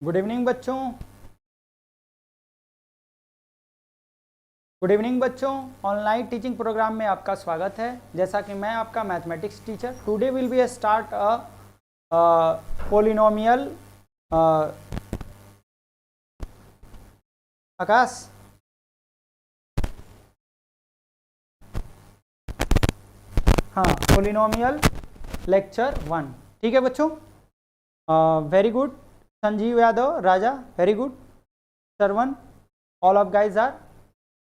Good evening बच्चों। Good evening बच्चों। Online teaching programme में आपका स्वागत है। जैसा कि मैं आपका mathematics teacher, today will be start polynomial. Akash, हाँ, पोलिनोमियल लेक्चर 1। ठीक है बच्चों, very good. Sanjeev Yadav, Raja, very good. Sarwan, all of guys are.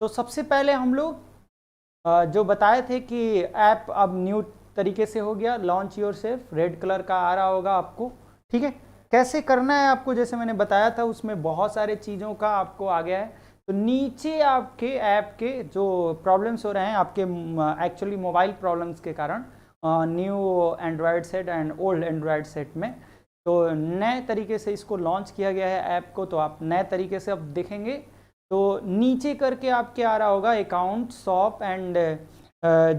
तो सबसे पहले हम लोग जो बताए थे कि ऐप अब न्यू तरीके से हो गया, launch your self, red colour का आ रहा होगा आपको। ठीक है, कैसे करना है आपको, जैसे मैंने बताया था उसमें बहुत सारे चीज़ों का आपको आ गया है। तो नीचे आपके ऐप के जो प्रॉब्लम्स हो रहे हैं आपके एक्चुअली मोबाइल प्रॉब्लम्स के कारण, new Android set and old Android set में, तो नए तरीके से इसको लॉन्च किया गया है ऐप को। तो आप नए तरीके से अब देखेंगे तो नीचे करके आपके आ रहा होगा अकाउंट, शॉप एंड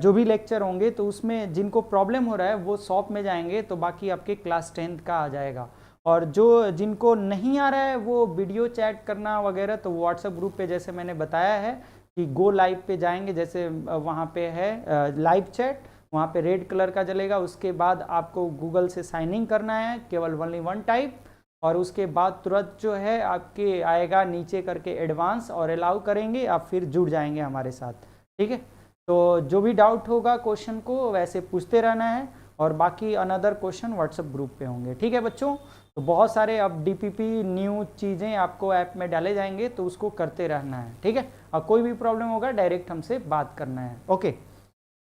जो भी लेक्चर होंगे, तो उसमें जिनको प्रॉब्लम हो रहा है वो शॉप में जाएंगे तो बाकी आपके क्लास 10th का आ जाएगा। और जो जिनको नहीं आ रहा है वो वीडियो चैट करना वगैरह, तो व्हाट्सएप ग्रुप पे जैसे मैंने बताया है कि गो लाइव पे जाएंगे, जैसे वहाँ पे है लाइव चैट, वहाँ पे रेड कलर का जलेगा। उसके बाद आपको गूगल से साइन इन करना है, केवल ओनली वन टाइप, और उसके बाद तुरंत जो है आपके आएगा नीचे करके एडवांस, और अलाउ करेंगे आप, फिर जुड़ जाएंगे हमारे साथ। ठीक है, तो जो भी डाउट होगा क्वेश्चन को वैसे पूछते रहना है, और बाकी अनदर क्वेश्चन व्हाट्सएप ग्रुप पे होंगे। ठीक है बच्चों, तो बहुत सारे अब डीपीपी न्यू चीज़ें आपको ऐप में डाले जाएंगे, तो उसको करते रहना है। ठीक है, और कोई भी प्रॉब्लम होगा डायरेक्ट हमसे बात करना है। ओके,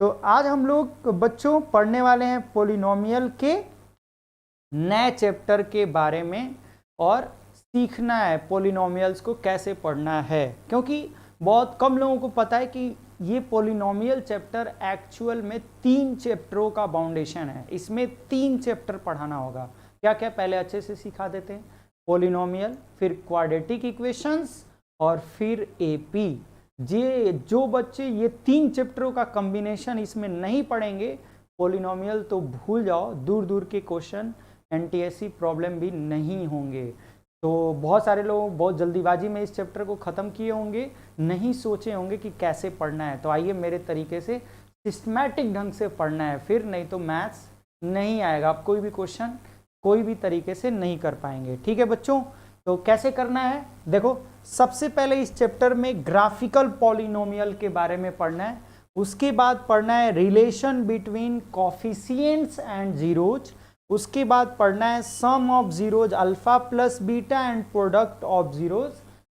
तो आज हम लोग बच्चों पढ़ने वाले हैं पोलिनोमियल के नए चैप्टर के बारे में, और सीखना है पोलिनोमियल्स को कैसे पढ़ना है, क्योंकि बहुत कम लोगों को पता है कि ये पोलिनोमियल चैप्टर एक्चुअल में 3 चैप्टरों का फाउंडेशन है। इसमें 3 चैप्टर पढ़ाना होगा। क्या क्या, पहले अच्छे से सिखा देते हैं। पोलिनोमियल, फिर क्वाड्रेटिक इक्वेशंस, और फिर एपी। जो बच्चे ये 3 चैप्टरों का कॉम्बिनेशन इसमें नहीं पढ़ेंगे पोलिनोमियल, तो भूल जाओ, दूर दूर के क्वेश्चन एनटीएससी प्रॉब्लम भी नहीं होंगे। तो बहुत सारे लोग बहुत जल्दीबाजी में इस चैप्टर को ख़त्म किए होंगे, नहीं सोचे होंगे कि कैसे पढ़ना है। तो आइए मेरे तरीके से सिस्टमैटिक ढंग से पढ़ना है, फिर नहीं तो मैथ्स नहीं आएगा, आप कोई भी क्वेश्चन कोई भी तरीके से नहीं कर पाएंगे। ठीक है बच्चों, तो कैसे करना है देखो, सबसे पहले इस चैप्टर में ग्राफिकल पॉलिनोमियल के बारे में पढ़ना है। उसके बाद पढ़ना है relation between coefficients and zeros. उसके बाद पढ़ना है sum of zeros alpha plus beta and product of zeros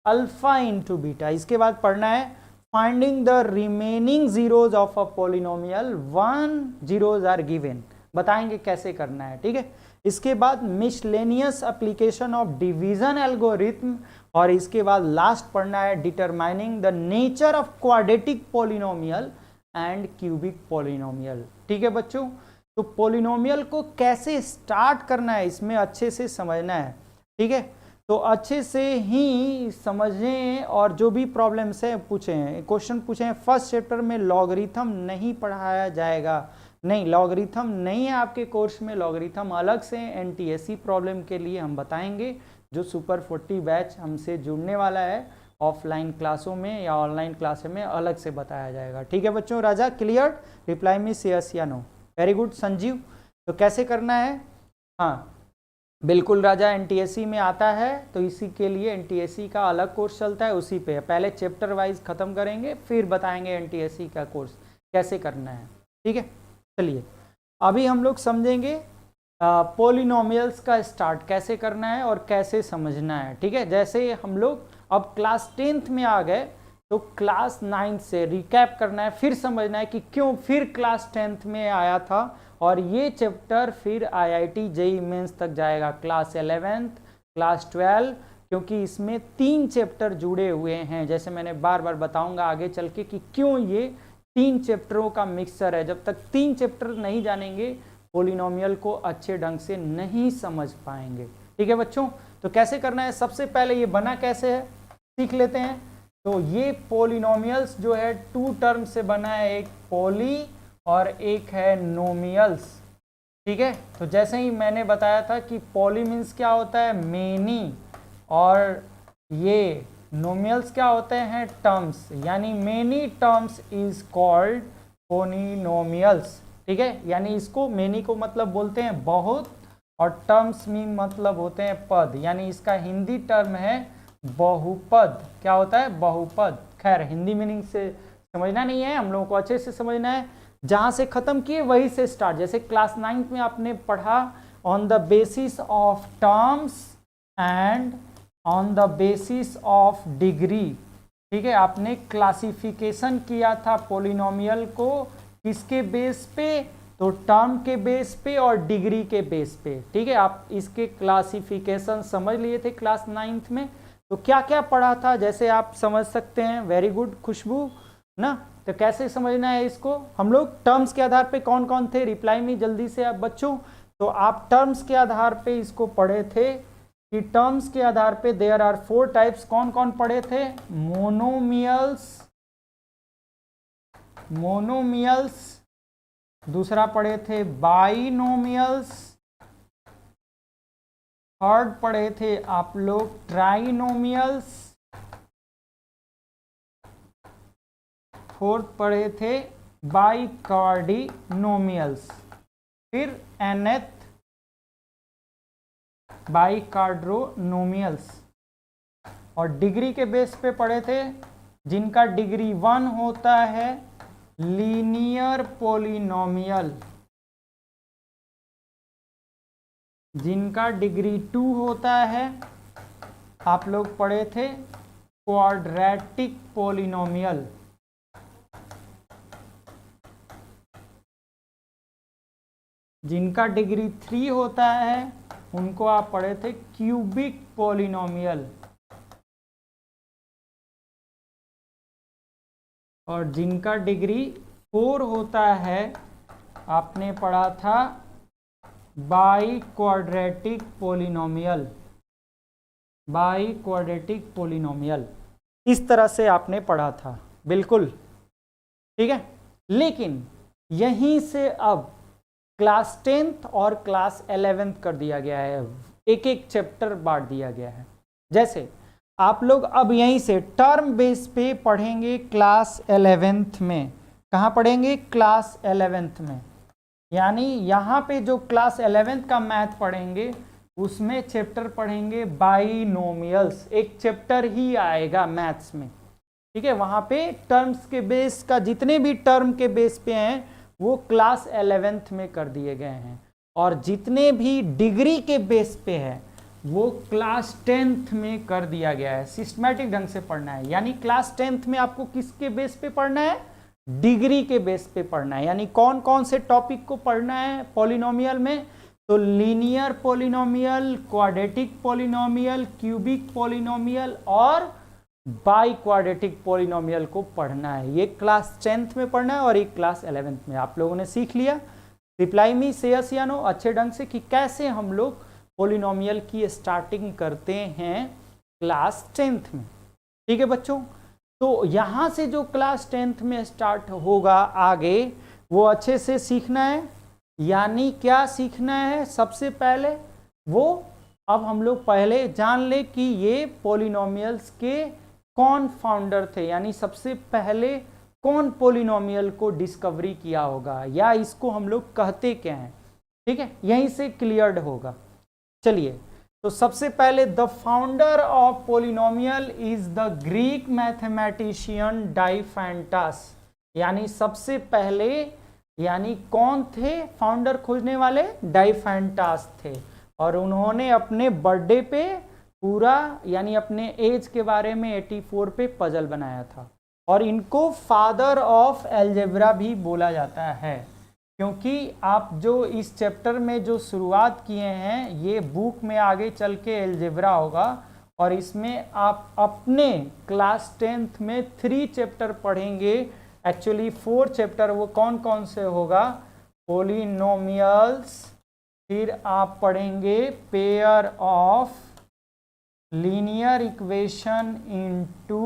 alpha into beta. इसके बाद पढ़ना है finding the remaining zeros of a polynomial, 1 zeros are given, बताएंगे कैसे करना है। ठीक है, इसके बाद miscellaneous application of division algorithm, और इसके बाद लास्ट पढ़ना है determining the nature of quadratic polynomial and cubic polynomial. ठीक है बच्चों, तो पॉलिनोमियल को कैसे स्टार्ट करना है इसमें अच्छे से समझना है। ठीक है, तो अच्छे से ही समझें, और जो भी प्रॉब्लम्स है पूछे हैं, क्वेश्चन पूछे हैं। फर्स्ट चैप्टर में लॉगरिथम नहीं पढ़ाया जाएगा, नहीं, लॉगरिथम नहीं है आपके कोर्स में। लॉगरिथम अलग से एनटीएससी प्रॉब्लम के लिए हम बताएंगे, जो सुपर 40 बैच हमसे जुड़ने वाला है ऑफलाइन क्लासों में या ऑनलाइन क्लासों में अलग से बताया जाएगा। ठीक है बच्चों, राजा क्लियर, रिप्लाई मी यस या नो। वेरी गुड संजीव, तो कैसे करना है। हाँ बिल्कुल राजा, एनटीएससी में आता है, तो इसी के लिए एनटीएससी का अलग कोर्स चलता है, उसी पे पहले चैप्टर वाइज खत्म करेंगे, फिर बताएंगे एनटीएससी का कोर्स कैसे करना है। ठीक है, चलिए अभी हम लोग समझेंगे पोलिनोमियल्स का स्टार्ट कैसे करना है और कैसे समझना है। ठीक है, जैसे हम लोग अब क्लास 10th में आ गए, तो क्लास 9th से रिकैप करना है, फिर समझना है कि क्यों फिर क्लास 10th में आया था, और ये चैप्टर फिर आईआईटी जेईई मेंस तक जाएगा, क्लास 11th, क्लास 12, क्योंकि इसमें 3 चैप्टर जुड़े हुए हैं। जैसे मैंने बार बार बताऊंगा आगे चल के कि क्यों ये 3 चैप्टरों का मिक्सचर है। जब तक 3 चैप्टर नहीं जानेंगे पोलिनोमियल को अच्छे ढंग से नहीं समझ पाएंगे। ठीक है बच्चों, तो कैसे करना है, सबसे पहले ये बना कैसे है सीख लेते हैं। तो ये पोलिनोमियल्स जो है 2 टर्म से बना है, एक पोली और एक है नोमियल्स। ठीक है, तो जैसे ही मैंने बताया था कि पॉली मीन्स क्या होता है, मेनी, और ये नोमियल्स क्या होते हैं? टर्म्स, यानी many terms is called polynomials. ठीक है, यानी इसको मेनी को मतलब बोलते हैं बहुत, और टर्म्स मीन मतलब होते हैं पद, यानी इसका हिंदी टर्म है बहुपद। क्या होता है? बहुपद। खैर हिंदी मीनिंग से समझना नहीं है, हम लोगों को अच्छे से समझना है, जहां से खत्म किए वहीं से स्टार्ट। जैसे क्लास 9th में आपने पढ़ा on the basis of terms and on the basis of degree. ठीक है, आपने क्लासिफिकेशन किया था पोलिनोमियल को किसके बेस पे? तो टर्म के बेस पे और डिग्री के बेस पे। ठीक है, आप इसके क्लासिफिकेशन समझ लिए थे क्लास 9th में। तो क्या क्या पढ़ा था जैसे आप समझ सकते हैं। वेरी गुड खुशबू ना। तो कैसे समझना है इसको? हम लोग टर्म्स के आधार पे कौन कौन थे? रिप्लाई में जल्दी से आप बच्चों। तो आप टर्म्स के आधार पे इसको पढ़े थे कि टर्म्स के आधार पे देयर आर 4 टाइप्स। कौन कौन पढ़े थे? मोनोमियल्स, दूसरा पढ़े थे बाइनोमियल्स, थर्ड पढ़े थे आप लोग ट्राइनोमियल्स, फोर्थ पढ़े थे बाइकार्डिनोमियल्स, फिर nth बाइकार्डिनोमियल्स। और डिग्री के बेस पे पढ़े थे जिनका डिग्री 1 होता है लीनियर पोलिनोमियल, जिनका डिग्री 2 होता है आप लोग पढ़े थे क्वाड्रेटिक पोलिनोमियल, जिनका डिग्री 3 होता है उनको आप पढ़े थे क्यूबिक पोलिनोमियल, और जिनका डिग्री 4 होता है आपने पढ़ा था by quadratic polynomial, by quadratic polynomial. इस तरह से आपने पढ़ा था, बिल्कुल ठीक है। लेकिन यहीं से अब क्लास 10th और क्लास 11th कर दिया गया है, एक एक चैप्टर बांट दिया गया है। जैसे आप लोग अब यहीं से टर्म बेस पे पढ़ेंगे क्लास 11th में। कहाँ पढ़ेंगे? क्लास 11th में। यानी यहाँ पे जो क्लास 11th का मैथ पढ़ेंगे उसमें चैप्टर पढ़ेंगे बाइनोमियल्स, एक चैप्टर ही आएगा मैथ्स में। ठीक है, वहाँ पे टर्म्स के बेस का जितने भी टर्म के बेस पे हैं वो क्लास 11th में कर दिए गए हैं, और जितने भी डिग्री के बेस पे है वो क्लास 10th में कर दिया गया है। सिस्टमैटिक ढंग से पढ़ना है, यानी क्लास 10th में आपको किसके बेस पे पढ़ना है? डिग्री के बेस पे पढ़ना है। यानी कौन कौन से टॉपिक को पढ़ना है पॉलिनोमियल में? तो linear polynomial, quadratic polynomial, cubic polynomial और बाई क्वाड्रेटिक पॉलिनोमियल को पढ़ना है। ये क्लास 10th में पढ़ना है और एक क्लास 11th में। आप लोगों ने सीख लिया। रिप्लाई मी से यस या नो अच्छे ढंग से कि कैसे हम लोग पॉलिनोमियल की स्टार्टिंग करते हैं क्लास 10th में। ठीक है बच्चों, तो यहाँ से जो क्लास 10th में स्टार्ट होगा आगे वो अच्छे से सीखना है। यानी क्या सीखना है? सबसे पहले वो अब हम लोग पहले जान ले कि ये पॉलिनोमियल्स के कौन फाउंडर थे, यानी सबसे पहले कौन पॉलिनोमियल को डिस्कवरी किया होगा, या इसको हम लोग कहते क्या हैं। ठीक है, यहीं से क्लियर्ड होगा। चलिए, तो सबसे पहले the founder of polynomial is the Greek mathematician Diophantus. यानी सबसे पहले यानी कौन थे फाउंडर खोजने वाले? डाइफेंटस थे, और उन्होंने अपने बर्थडे पे पूरा यानी अपने एज के बारे में 84 पे पजल बनाया था, और इनको फादर ऑफ एल्जेब्रा भी बोला जाता है, क्योंकि आप जो इस चैप्टर में जो शुरुआत किए हैं ये बुक में आगे चल के एल्जेब्रा होगा, और इसमें आप अपने क्लास 10th में 3 चैप्टर पढ़ेंगे। Actually 4 chapter. वो कौन कौन से होगा? पॉलिनोमियल्स, फिर आप पढ़ेंगे pair of linear equation in two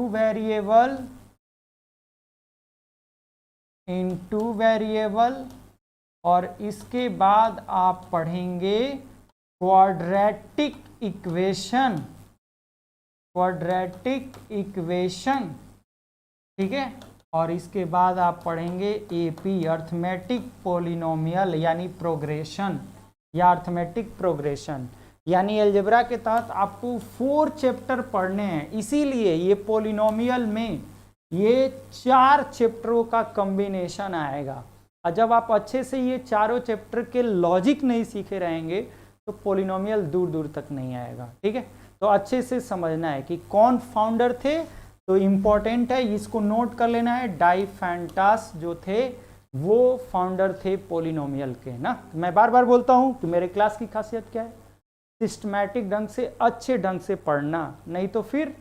variable, और इसके बाद आप पढ़ेंगे क्वाड्रेटिक इक्वेशन क्वाड्रेटिक इक्वेशन, ठीक है। और इसके बाद आप पढ़ेंगे एपी, अर्थमेटिक पॉलिनोमियल यानी प्रोग्रेशन या अर्थमेटिक प्रोग्रेशन, यानी अलजेब्रा के तहत आपको 4 चैप्टर पढ़ने हैं। इसीलिए ये पॉलिनोमियल में ये 4 चैप्टरों का कॉम्बिनेशन आएगा। और जब आप अच्छे से ये चारों चैप्टर के लॉजिक नहीं सीखे रहेंगे तो पॉलिनोमियल दूर दूर तक नहीं आएगा, ठीक है। तो अच्छे से समझना है कि कौन फाउंडर थे, तो इम्पॉर्टेंट है, इसको नोट कर लेना है। डाइफेंटास जो थे वो फाउंडर थे पॉलिनोमियल के ना। मैं बार बार बोलता हूँ कि मेरे क्लास की खासियत क्या है, सिस्टमैटिक ढंग से अच्छे ढंग से पढ़ना, नहीं तो फिर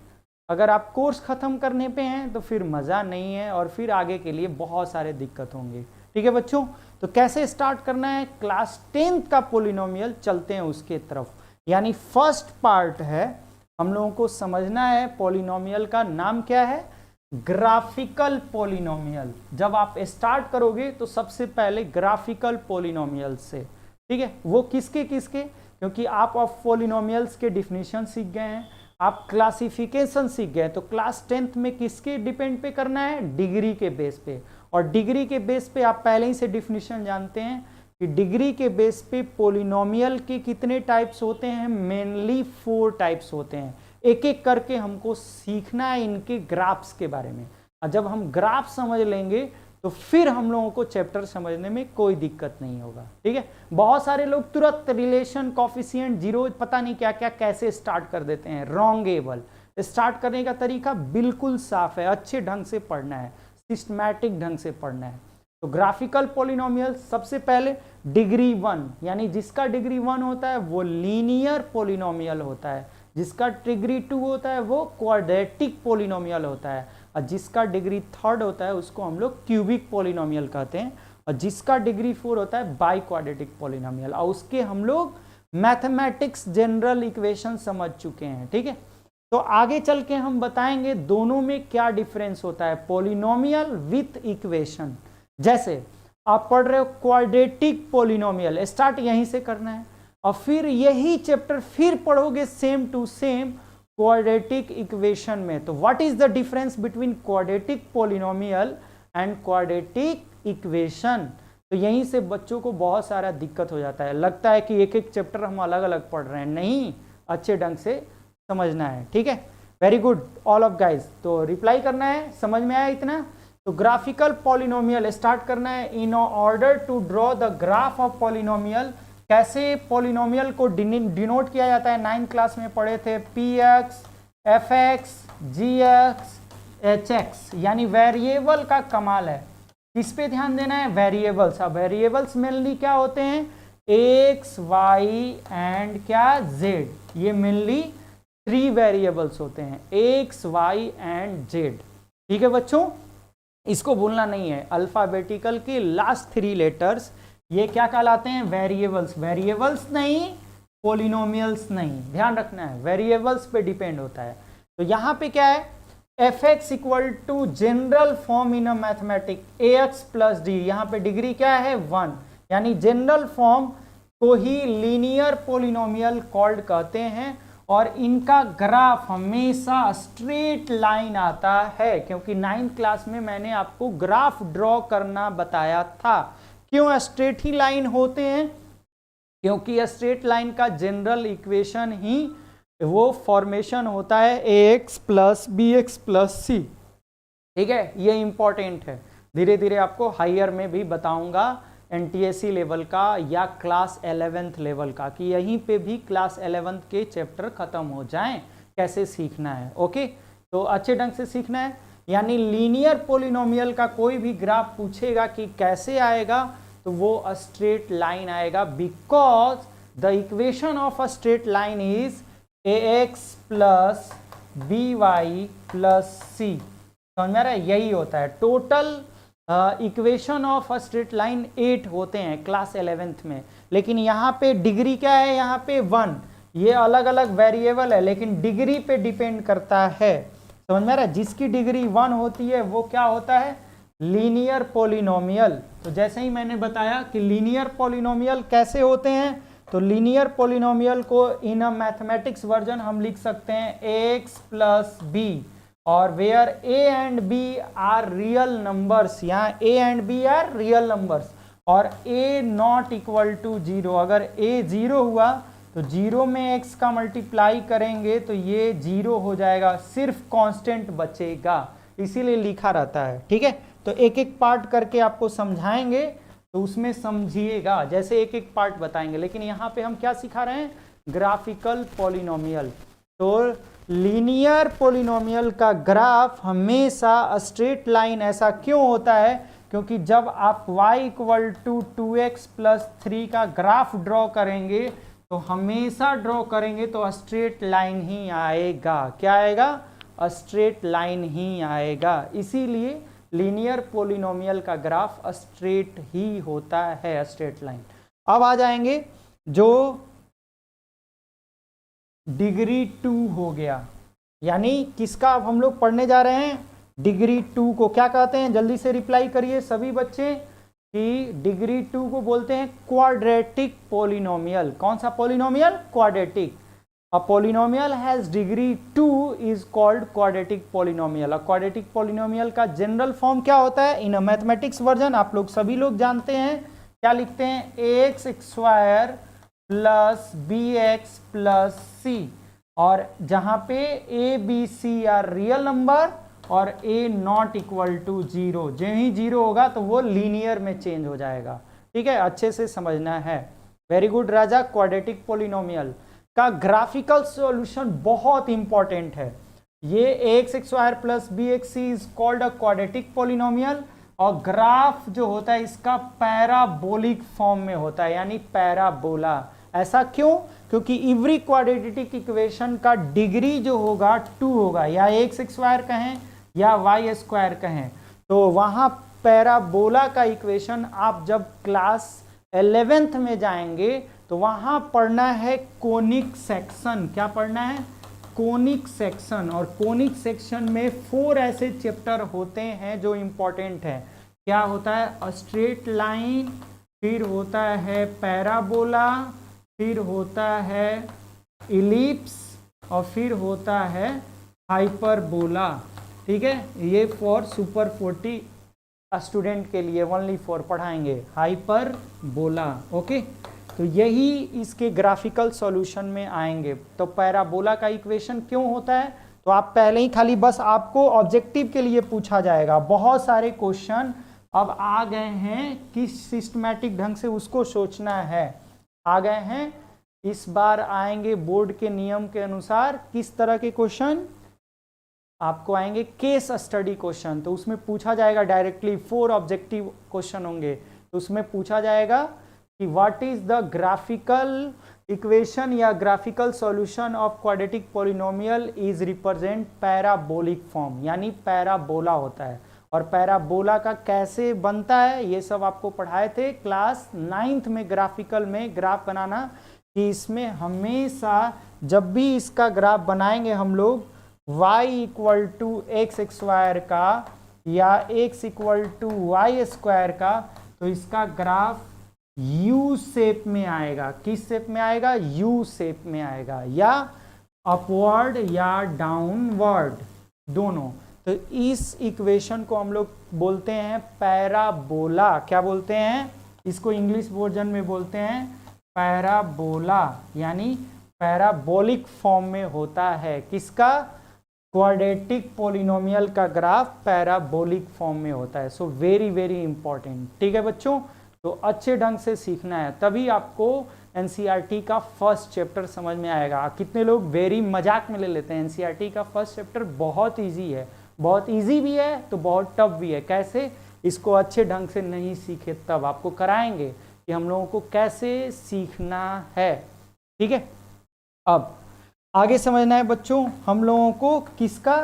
अगर आप कोर्स ख़त्म करने पे हैं तो फिर मज़ा नहीं है और फिर आगे के लिए बहुत सारे दिक्कत होंगे, ठीक है बच्चों। तो कैसे स्टार्ट करना है, क्लास 10th का पॉलिनोमियल, चलते हैं उसके तरफ। यानी फर्स्ट पार्ट है, हम लोगों को समझना है पॉलिनोमियल का नाम क्या है, ग्राफिकल पॉलिनोमियल। जब आप स्टार्ट करोगे तो सबसे पहले ग्राफिकल पॉलिनोमियल से, ठीक है। वो किसके किसके, क्योंकि आप ऑफ पॉलिनोमियल्स के डिफिनीशन सीख गए हैं, आप क्लासिफिकेशन सीख गए, तो क्लास 10th में किसके डिपेंड पे करना है, डिग्री के बेस पे। और डिग्री के बेस पे आप पहले ही से डिफिनीशन जानते हैं कि डिग्री के बेस पे पॉलिनोमियल के कितने टाइप्स होते हैं, मेनली 4 टाइप्स होते हैं। एक एक करके हमको सीखना है इनके ग्राफ्स के बारे में। और जब हम ग्राफ समझ लेंगे तो फिर हम लोगों को चैप्टर समझने में कोई दिक्कत नहीं होगा, ठीक है। बहुत सारे लोग तुरंत रिलेशन, कॉफिशिएंट, जीरो, पता नहीं क्या क्या कैसे स्टार्ट कर देते हैं, रॉन्गेबल। स्टार्ट करने का तरीका बिल्कुल साफ है, अच्छे ढंग से पढ़ना है, सिस्टमैटिक ढंग से पढ़ना है। तो ग्राफिकल पॉलिनोमियल सबसे पहले डिग्री 1, यानी जिसका डिग्री 1 होता है वो लीनियर पॉलिनोमियल होता है, जिसका डिग्री 2 होता है वो क्वाड्रेटिक पॉलिनोमियल होता है, और जिसका डिग्री 3rd होता है उसको हम लोग क्यूबिक पॉलिनोमियल कहते हैं, और जिसका डिग्री 4 होता है बाई क्वाड्रेटिक पॉलिनोमियल। और उसके हम लोग मैथमेटिक्स जनरल इक्वेशन समझ चुके हैं, ठीक है। तो आगे चल के हम बताएंगे दोनों में क्या डिफरेंस होता है, पॉलिनोमियल विथ इक्वेशन। जैसे आप पढ़ रहे हो क्वाड्रेटिक पॉलिनोमियल, स्टार्ट यहीं से करना है, और फिर यही चैप्टर फिर पढ़ोगे same to same quadratic equation में। तो what is the difference between quadratic polynomial and quadratic equation. तो यहीं से बच्चों को बहुत सारा दिक्कत हो जाता है, लगता है कि एक एक चैप्टर हम अलग अलग पढ़ रहे हैं, नहीं, अच्छे ढंग से समझना है, ठीक है। Very good all of guys. तो रिप्लाई करना है, समझ में आया इतना। तो ग्राफिकल पॉलिनोमियल स्टार्ट करना है। In order to draw the graph of polynomial, कैसे पॉलिनोमियल को डिनोट किया जाता है, 9th क्लास में पढ़े थे, px, fx, gx, hx, यानी वेरिएबल का कमाल है। किस पे ध्यान देना है, वेरिएबल्स। अब वेरिएबल्स मेनली क्या होते हैं, x, y एंड क्या z, ये मेनली 3 वेरिएबल्स होते हैं, x, y एंड z, ठीक है बच्चों। इसको भूलना नहीं है, अल्फाबेटिकल के लास्ट 3 लेटर्स ये क्या कहलाते हैं, वेरिएबल्स। वेरिएबल्स नहीं, पॉलिनोमियल्स नहीं, ध्यान रखना है, वेरिएबल्स पे डिपेंड होता है। तो यहाँ पे क्या है, fx equal to general form in a mathematic ax plus D, यहाँ पे डिग्री क्या है 1, यानी जनरल फॉर्म को ही लीनियर पॉलिनोमियल कॉल्ड कहते हैं। और इनका ग्राफ हमेशा स्ट्रेट लाइन आता है, क्योंकि 9th क्लास में मैंने आपको ग्राफ ड्रॉ करना बताया था। क्यों स्ट्रेट ही लाइन होते हैं, क्योंकि स्ट्रेट लाइन का जनरल इक्वेशन ही वो फॉर्मेशन होता है ax plus bx plus c, ठीक है, ये इंपॉर्टेंट है। धीरे धीरे आपको हायर में भी बताऊंगा, NTSC लेवल का या क्लास 11th लेवल का, कि यहीं पे भी क्लास 11th के चैप्टर खत्म हो जाएं, कैसे सीखना है। ओके, तो अच्छे ढंग से सीखना है। यानी लीनियर पॉलिनोमियल का कोई भी ग्राफ पूछेगा कि कैसे आएगा, तो वो स्ट्रेट लाइन आएगा, because the equation of a straight line is ax plus by plus c। समझ में आ रहा है, यही होता है। Total equation of a straight line 8 होते हैं क्लास 11th में, लेकिन यहाँ पे डिग्री क्या है, यहाँ पे 1, ये अलग अलग वेरिएबल है लेकिन डिग्री पे डिपेंड करता है। समझ में आ रहा है, जिसकी डिग्री 1 होती है वो क्या होता है, लीनियर पॉलिनोमियल। तो जैसे ही मैंने बताया कि लीनियर पॉलिनोमियल कैसे होते हैं, तो लीनियर पोलिनोमियल को इन अ मैथमेटिक्स वर्जन हम लिख सकते हैं x प्लस बी, और where a and b are real numbers, यहाँ a and b are real numbers, और a नॉट इक्वल टू 0। अगर a 0 हुआ तो 0 में x का मल्टीप्लाई करेंगे तो ये 0 हो जाएगा, सिर्फ कांस्टेंट बचेगा, इसीलिए लिखा रहता है। ठीक है, तो एक एक पार्ट करके आपको समझाएंगे तो उसमें समझिएगा, जैसे एक एक पार्ट बताएंगे। लेकिन यहाँ पे हम क्या सिखा रहे हैं, ग्राफिकल पॉलिनोमियल। तो लीनियर पॉलिनोमियल का ग्राफ हमेशा स्ट्रेट लाइन ऐसा क्यों होता है, क्योंकि जब आप y equal to 2x plus 3 का ग्राफ ड्रॉ करेंगे तो हमेशा ड्रॉ करेंगे तो स्ट्रेट लाइन ही आएगा। क्या आएगा, स्ट्रेट लाइन ही आएगा। इसीलिए लीनियर पॉलिनोमियल का ग्राफ स्ट्रेट ही होता है, स्ट्रेट लाइन। अब आ जाएंगे जो डिग्री 2 हो गया, यानी किसका अब हम लोग पढ़ने जा रहे हैं, डिग्री 2 को क्या कहते हैं, जल्दी से रिप्लाई करिए सभी बच्चे कि डिग्री 2 को बोलते हैं क्वाड्रेटिक पॉलिनोमियल। कौन सा polynomial, quadratic. A polynomial has degree 2 is called quadratic polynomial। Quadratic polynomial का जनरल फॉर्म क्या होता है, इन मैथमेटिक्स वर्जन आप लोग सभी लोग जानते हैं, क्या लिखते हैं, ax square plus bx plus c, और जहां पे a b c are real number और a नॉट इक्वल टू 0, जो ही 0 होगा तो वो लीनियर में चेंज हो जाएगा। ठीक है, अच्छे से समझना है। वेरी गुड राजा। क्वाड्रेटिक पॉलिनोमियल का ग्राफिकल सॉल्यूशन बहुत इंपॉर्टेंट है। ये ax square plus bx is called a quadratic polynomial, और ग्राफ जो होता है इसका पैराबोलिक फॉर्म में होता है, यानी पैराबोला। ऐसा क्यों, क्योंकि एवरी क्वाड्रेटिक इक्वेशन का डिग्री जो होगा 2 होगा, या x स्क्वायर कहें या y स्क्वायर कहें। तो वहां पैराबोला का इक्वेशन आप जब क्लास 11th में जाएंगे तो वहां पढ़ना है कोनिक सेक्शन। क्या पढ़ना है, कोनिक सेक्शन। और कोनिक सेक्शन में 4 ऐसे चैप्टर होते हैं जो इंपॉर्टेंट है। क्या होता है, स्ट्रेट लाइन, फिर होता है पैराबोला, फिर होता है इलिप्स, और फिर होता है हाइपरबोला। ठीक है, ये फॉर सुपर 40 स्टूडेंट के लिए ओनली फॉर पढ़ाएंगे हाइपरबोला। ओके, तो यही इसके ग्राफिकल सॉल्यूशन में आएंगे। तो पैराबोला का इक्वेशन क्यों होता है, तो आप पहले ही खाली बस आपको ऑब्जेक्टिव के लिए पूछा जाएगा। बहुत सारे क्वेश्चन अब आ गए हैं, किस सिस्टमैटिक ढंग से उसको सोचना है, आ गए हैं। इस बार आएंगे बोर्ड के नियम के अनुसार किस तरह के क्वेश्चन आपको आएंगे, केस स्टडी क्वेश्चन। तो उसमें पूछा जाएगा डायरेक्टली 4 ऑब्जेक्टिव क्वेश्चन होंगे। तो उसमें पूछा जाएगा कि what is the graphical equation या graphical solution of quadratic polynomial is represent parabolic form, यानी पैराबोला होता है। और पैराबोला का कैसे बनता है ये सब आपको पढ़ाए थे क्लास 9th में, ग्राफिकल में ग्राफ बनाना, कि इसमें हमेशा जब भी इसका ग्राफ बनाएंगे हम लोग y equal to x square का या x equal to y square का, तो इसका ग्राफ U शेप में आएगा। किस शेप में आएगा, U शेप में आएगा, या अपवर्ड या डाउनवर्ड, दोनों। तो इस इक्वेशन को हम लोग बोलते हैं पैराबोला। क्या बोलते हैं इसको, इंग्लिश वर्जन में बोलते हैं पैराबोला, यानी पैराबोलिक फॉर्म में होता है। किसका, क्वाड्रेटिक पॉलिनोमियल का ग्राफ पैराबोलिक फॉर्म में होता है। So very very important. ठीक है बच्चों, तो अच्छे ढंग से सीखना है, तभी आपको एनसीईआरटी का फर्स्ट चैप्टर समझ में आएगा। कितने लोग वेरी मजाक में ले लेते हैं, एनसीईआरटी का फर्स्ट चैप्टर बहुत इजी है, बहुत इजी भी है तो बहुत टफ भी है। कैसे, इसको अच्छे ढंग से नहीं सीखे तब आपको कराएंगे कि हम लोगों को कैसे सीखना है। ठीक है, अब आगे समझना है बच्चों हम लोगों को किसका,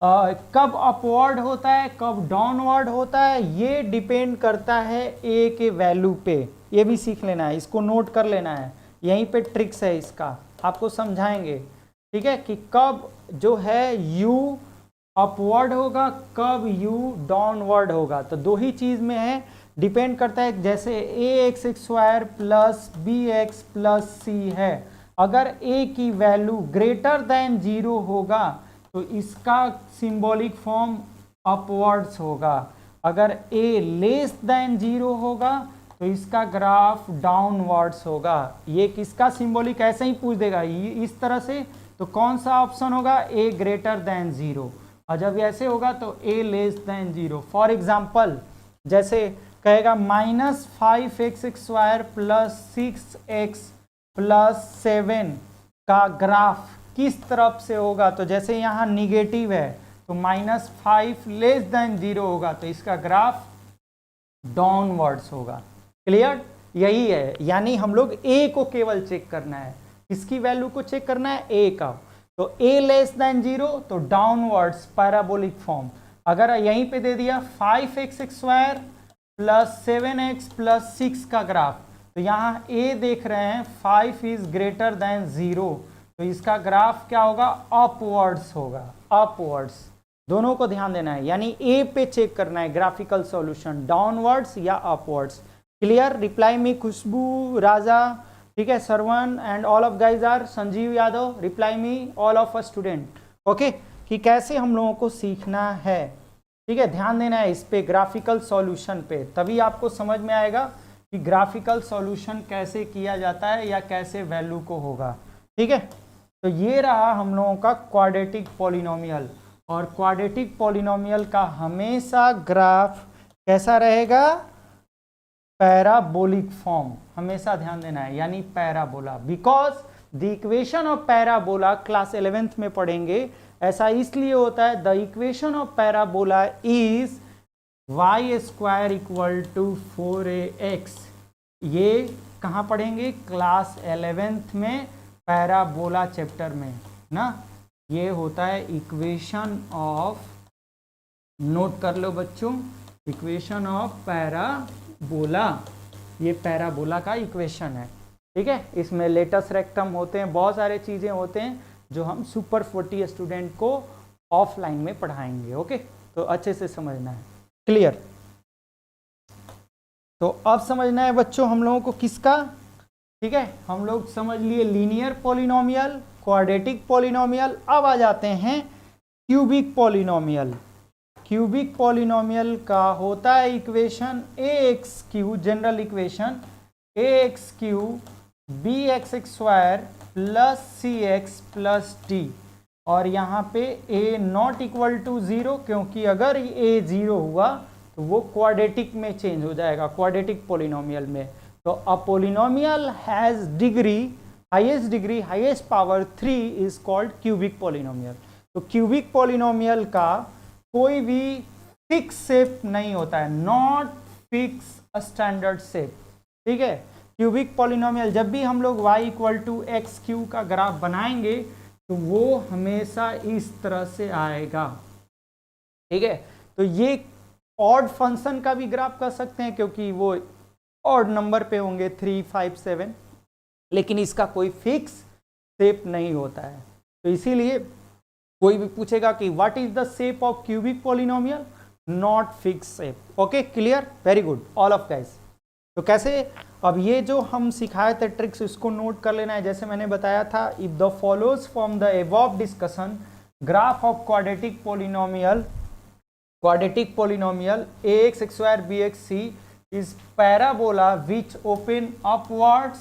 कब अपवर्ड होता है कब डाउनवर्ड होता है, ये डिपेंड करता है ए के वैल्यू पे। ये भी सीख लेना है, इसको नोट कर लेना है, यहीं पे ट्रिक्स है इसका, आपको समझाएंगे। ठीक है, कि कब जो है यू अपवर्ड होगा, कब यू डाउनवर्ड होगा। तो दो ही चीज़ में है, डिपेंड करता है, जैसे ax² plus bx plus c है, अगर a की वैल्यू ग्रेटर देन 0 होगा तो इसका सिंबॉलिक फॉर्म अपवर्ड्स होगा, अगर a लेस देन 0 होगा तो इसका ग्राफ डाउनवर्ड्स होगा। ये किसका सिंबॉलिक ऐसे ही पूछ देगा इस तरह से, तो कौन सा ऑप्शन होगा, a ग्रेटर देन 0, और जब ऐसे होगा तो a less than 0। For example जैसे कहेगा -5x² प्लस 6x प्लस 7 का ग्राफ किस तरफ से होगा, तो जैसे यहाँ निगेटिव है तो -5 लेस देन 0 होगा तो इसका ग्राफ डाउनवर्ड्स होगा। क्लियर, यही है, यानी हम लोग a को केवल चेक करना है, किसकी वैल्यू को चेक करना है, a का, तो a लेस देन 0 तो डाउनवर्ड्स पैराबोलिक फॉर्म। अगर यहीं पे दे दिया 5x² प्लस 7x प्लस 6 का ग्राफ, तो यहाँ a देख रहे हैं 5 इज ग्रेटर देन 0, तो इसका ग्राफ क्या होगा, अपवर्ड्स होगा, अपवर्ड्स। दोनों को ध्यान देना है, यानी a पे चेक करना है ग्राफिकल सॉल्यूशन, डाउनवर्ड्स या upwards. Clear, reply me Khushbu, Raja, ठीक है, Sarvan and all of guys are, Sanjeev Yadav, reply me all of a student, okay, कि कैसे हम लोगों को सीखना है। ठीक है, ध्यान देना है इस पे, ग्राफिकल सॉल्यूशन पे, तभी आपको समझ में आएगा कि ग्राफिकल सॉल्यूशन कैसे किया जाता है या कैसे वैल्यू को होगा। ठीक है, तो ये रहा हम लोगों का क्वाड्रेटिक पॉलिनोमियल, और क्वाड्रेटिक पॉलिनोमियल का हमेशा ग्राफ कैसा रहेगा, पैराबोलिक फॉर्म, हमेशा ध्यान देना है, यानी parabola, because the equation of parabola class 11th में पढ़ेंगे, ऐसा इसलिए होता है, the equation of parabola is y² = 4ax। ये कहाँ पढ़ेंगे, क्लास 11th में पैराबोला चैप्टर में ना, ये होता है इक्वेशन ऑफ, नोट कर लो बच्चों, इक्वेशन ऑफ पैराबोला, ये पैराबोला का इक्वेशन है। ठीक है, इसमें लेटस रेक्टम होते हैं, बहुत सारे चीज़ें होते हैं जो हम सुपर 40 स्टूडेंट को ऑफलाइन में पढ़ाएंगे। ओके, तो अच्छे से समझना है। क्लियर, तो अब समझना है बच्चों हम लोगों को किसका, ठीक है, हम लोग समझ लिए लीनियर पॉलिनोमियल, क्वाड्रेटिक पॉलिनोमियल, अब आ जाते हैं क्यूबिक पॉलिनोमियल। क्यूबिक पॉलिनोमियल का होता है equation ax³ general equation ax³ bx² plus cx plus d, और यहाँ पे a नॉट इक्वल टू 0, क्योंकि अगर a 0 हुआ तो वो क्वाड्रेटिक में चेंज हो जाएगा, क्वाड्रेटिक पॉलिनोमियल में। तो a polynomial has degree, highest degree, highest power 3 is called cubic polynomial. तो क्यूबिक पॉलिनोमियल का कोई भी फिक्स शेप नहीं होता है, नॉट फिक्स स्टैंडर्ड शेप। ठीक है, क्यूबिक पॉलिनोमियल जब भी हम लोग y = x³ का ग्राफ बनाएंगे तो वो हमेशा इस तरह से आएगा। ठीक है, तो ये ऑड फंक्शन का भी ग्राफ कर सकते हैं, क्योंकि वो ऑड नंबर पे होंगे 3, 5, 7, लेकिन इसका कोई फिक्स शेप नहीं होता है। तो इसीलिए कोई भी पूछेगा कि what is the shape of cubic polynomial, not fix shape. Okay, clear, very good all of guys. तो कैसे, अब ये जो हम सिखाए थे ट्रिक्स, इसको नोट कर लेना है। जैसे मैंने बताया था, if the follows from the above discussion, graph of quadratic polynomial ax² bx c is parabola which open upwards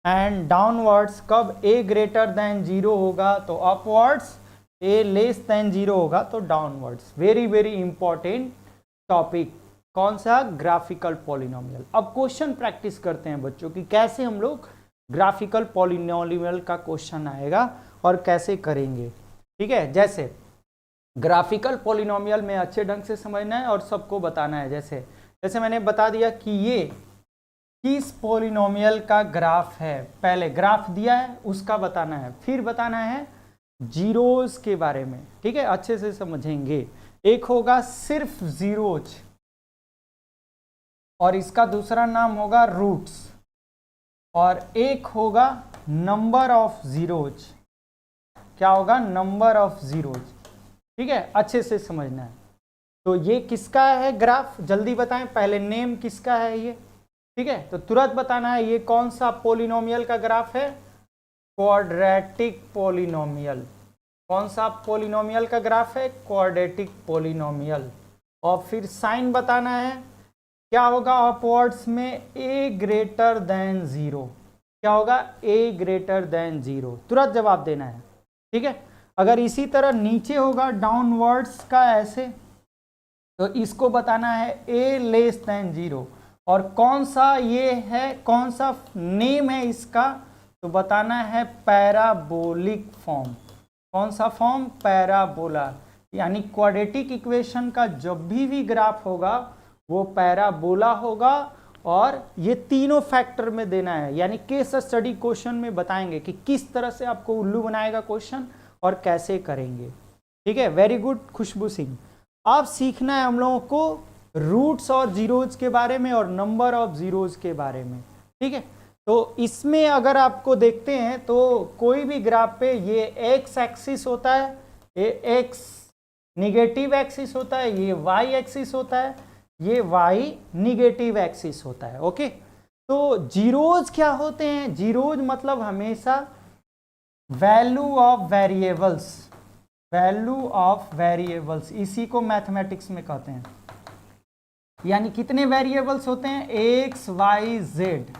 and downwards। कब a greater than 0 होगा तो upwards, a less than 0 होगा तो downwards। Very very important topic, कौन सा, graphical polynomial. अब question practice करते हैं बच्चों की, कैसे हम लोग ग्राफिकल पॉलिनोमियल का क्वेश्चन आएगा और कैसे करेंगे। ठीक है, जैसे ग्राफिकल पॉलिनोमियल में अच्छे ढंग से समझना है और सबको बताना है। जैसे मैंने बता दिया कि ये किस पॉलिनोमियल का ग्राफ है, पहले ग्राफ दिया है उसका बताना है, फिर बताना है जीरोज के बारे में। ठीक है, अच्छे से समझेंगे। एक होगा सिर्फ जीरोज और इसका दूसरा नाम होगा रूट्स, और एक होगा नंबर ऑफ जीरोज। क्या होगा, नंबर ऑफ जीरोज। ठीक है, अच्छे से समझना है। तो ये किसका है ग्राफ, जल्दी बताएं, पहले नेम किसका है ये, ठीक है, तो तुरंत बताना है ये कौन सा पॉलिनोमियल का ग्राफ है, क्वाड्रेटिक पॉलिनोमियल। कौन सा पॉलिनोमियल का ग्राफ है, क्वाड्रेटिक पॉलिनोमियल। और फिर साइन बताना है, क्या होगा अपवर्ड्स में a ग्रेटर देन 0, क्या होगा a ग्रेटर देन 0, तुरंत जवाब देना है, ठीक है। अगर इसी तरह नीचे होगा डाउनवर्ड्स का ऐसे, तो इसको बताना है a लेस देन 0। और कौन सा ये है, कौन सा नेम है इसका, तो बताना है पैराबोलिक फॉर्म। कौन सा फॉर्म, पैराबोला। यानी क्वाड्रेटिक इक्वेशन का जब भी ग्राफ होगा वो पैराबोला होगा। और ये तीनों फैक्टर में देना है, यानी केस स्टडी क्वेश्चन में बताएंगे कि किस तरह से आपको उल्लू बनाएगा क्वेश्चन और कैसे करेंगे, ठीक है। वेरी गुड खुशबू सिंह। अब सीखना है हम लोगों को रूट्स और जीरोज के बारे में और नंबर ऑफ जीरोज के बारे में, ठीक है। तो इसमें अगर आपको देखते हैं तो कोई भी ग्राफ पे ये एक्स एक्सिस होता है, ये एक्स निगेटिव एक्सिस होता है, ये वाई एक्सिस होता है, ये वाई निगेटिव एक्सिस होता है, ओके। तो जीरोज क्या होते हैं, जीरोज मतलब हमेशा value of variables, value of variables, इसी को मैथमेटिक्स में कहते हैं। यानी कितने वेरिएबल्स होते हैं, एक्स वाई जेड,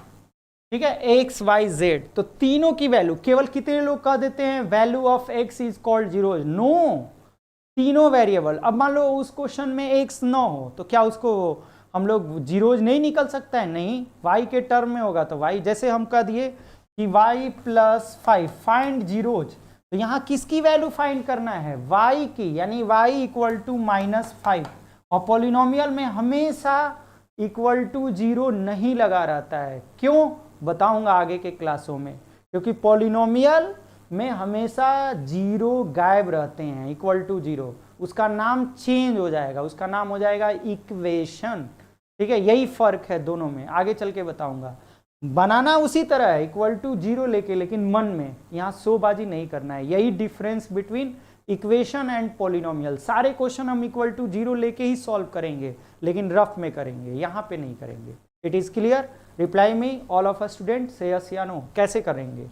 ठीक है, एक्स वाई जेड। तो तीनों की वैल्यू, केवल कितने लोग कह देते हैं value of x is called zeros, no, तीनों वेरिएबल। अब मान लो उस क्वेश्चन में एक्स ना हो तो क्या उसको हम लोग जीरोज नहीं निकल सकता है, नहीं, वाई के टर्म में होगा तो वाई, जैसे हम कह दिए कि वाई प्लस 5 फाइंड जीरोज, तो यहाँ किसकी वैल्यू फाइंड करना है, वाई की, यानी वाई इक्वल टू -5। और पॉलिनोमियल में हमेशा इक्वल टू 0 नहीं लगा रहता है, क्यों बताऊंगा आगे के क्लासों में, क्योंकि पॉलिनोमियल में हमेशा 0 गायब रहते हैं, इक्वल टू 0, उसका नाम चेंज हो जाएगा, उसका नाम हो जाएगा इक्वेशन, ठीक है। यही फर्क है दोनों में, आगे चल के बताऊंगा। बनाना उसी तरह है, इक्वल टू 0 लेके, लेकिन मन में यहाँ शोबाजी नहीं करना है, यही difference between equation and polynomial. सारे क्वेश्चन हम इक्वल टू 0 लेके ही सॉल्व करेंगे, लेकिन रफ में करेंगे, यहाँ पे नहीं करेंगे। It is clear, reply me all of a student, से यस या नो, कैसे करेंगे।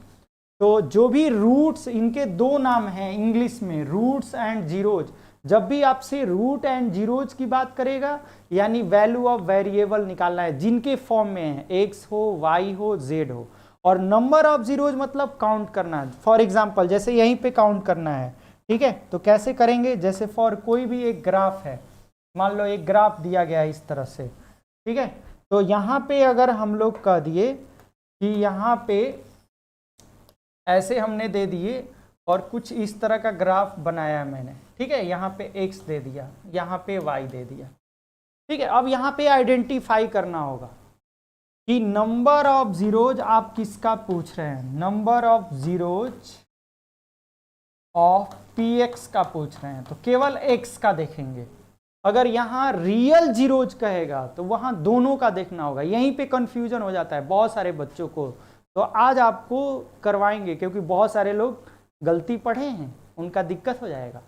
तो जो भी रूट्स, इनके दो नाम हैं इंग्लिश में, रूट्स एंड जीरोज। जब भी आपसे रूट एंड जीरोज की बात करेगा, यानी वैल्यू ऑफ वेरिएबल निकालना है जिनके फॉर्म में है, एक्स हो, वाई हो, जेड हो। और नंबर ऑफ जीरोज मतलब काउंट करना है, फॉर एग्जाम्पल जैसे यहीं पे काउंट करना है, ठीक है। तो कैसे करेंगे, जैसे फॉर कोई भी एक ग्राफ है, मान लो एक ग्राफ दिया गया है इस तरह से, ठीक है। तो यहाँ पे अगर हम लोग कह दिए कि यहाँ पे ऐसे हमने दे दिए और कुछ इस तरह का ग्राफ बनाया मैंने, ठीक है, यहाँ पे x दे दिया, यहाँ पे y दे दिया, ठीक है। अब यहाँ पे आइडेंटिफाई करना होगा कि नंबर ऑफ जीरोज आप किसका पूछ रहे हैं, number of zeros of px का पूछ रहे हैं, तो केवल x का देखेंगे। अगर यहाँ रियल जीरोज कहेगा तो वहाँ दोनों का देखना होगा, यहीं पे कंफ्यूजन हो जाता है बहुत सारे बच्चों को। तो आज आपको करवाएंगे, क्योंकि बहुत सारे लोग गलती पढ़े हैं, उनका दिक्कत हो जाएगा।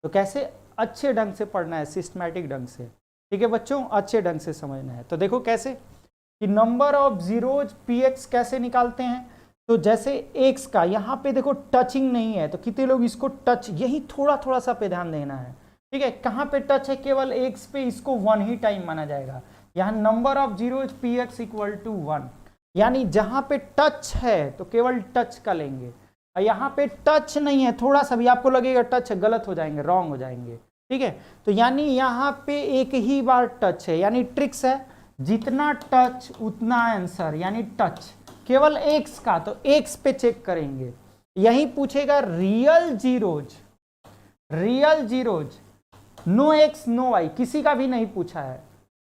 तो कैसे अच्छे ढंग से पढ़ना है, सिस्टमैटिक ढंग से, ठीक है बच्चों, अच्छे ढंग से समझना है। तो देखो कैसे कि नंबर ऑफ जीरोज px कैसे निकालते हैं। तो जैसे x का यहाँ पे देखो टचिंग नहीं है, तो कितने लोग इसको टच, यही थोड़ा थोड़ा सा पे ध्यान देना है, ठीक है। कहाँ पे टच है, केवल x पे, इसको 1 ही टाइम माना जाएगा। यहाँ number of zeros px equal to 1, यानी जहाँ पे टच है तो केवल टच का लेंगे, और यहाँ पे टच नहीं है, थोड़ा सा भी आपको लगेगा टच है, गलत हो जाएंगे, रॉन्ग हो जाएंगे, ठीक है। तो यानी यहाँ पे एक ही बार टच है, यानी ट्रिक्स है, जितना टच उतना आंसर, यानी टच केवल x का, तो x पे चेक करेंगे। यही पूछेगा real zeros, real zeros, no x no y, किसी का भी नहीं पूछा है।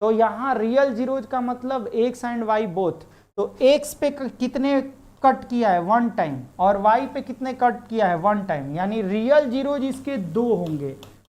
तो यहाँ रियल जीरोज का मतलब x एंड y बोथ, तो x पे कितने कट किया है 1 टाइम, और y पे कितने कट किया है 1 टाइम, यानी रियल जीरोज इसके 2 होंगे,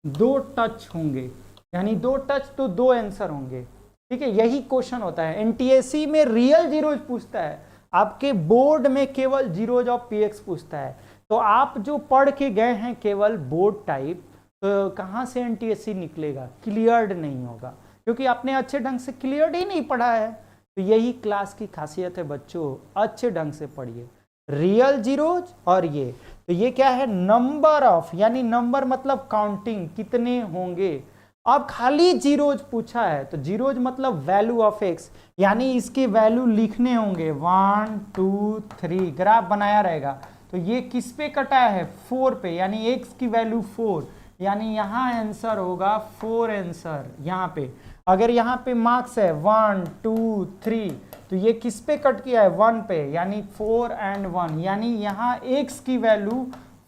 2 टच होंगे, यानी 2 टच तो 2 आंसर होंगे, ठीक है। यही क्वेश्चन होता है, एनटीएससी में रियल जीरोज पूछता है, आपके बोर्ड में केवल जीरोज ऑफ px पूछता है। तो आप जो पढ़ के गए हैं केवल बोर्ड टाइप, तो कहाँ से एनटीएससी निकलेगा, क्लियर्ड नहीं होगा, क्योंकि आपने अच्छे ढंग से क्लियर्ड ही नहीं पढ़ा है। तो यही क्लास की खासियत है बच्चों, अच्छे ढंग से पढ़िए। रियल जीरोज और ये, तो ये क्या है, नंबर ऑफ, यानी नंबर मतलब काउंटिंग, कितने होंगे। अब खाली जीरोज पूछा है, तो जीरोज मतलब वैल्यू ऑफ एक्स, यानी इसके वैल्यू लिखने होंगे 1 2 3, ग्राफ बनाया रहेगा। तो ये किस पे कटा है, 4 पे, यानी एक्स की वैल्यू 4, यानी यहाँ आंसर होगा 4 आंसर यहाँ पे। अगर यहाँ पे मार्क्स है 1 2 3, तो ये किस पे कट किया है, 1 पे, यानी 4 and 1, यानी यहाँ x की वैल्यू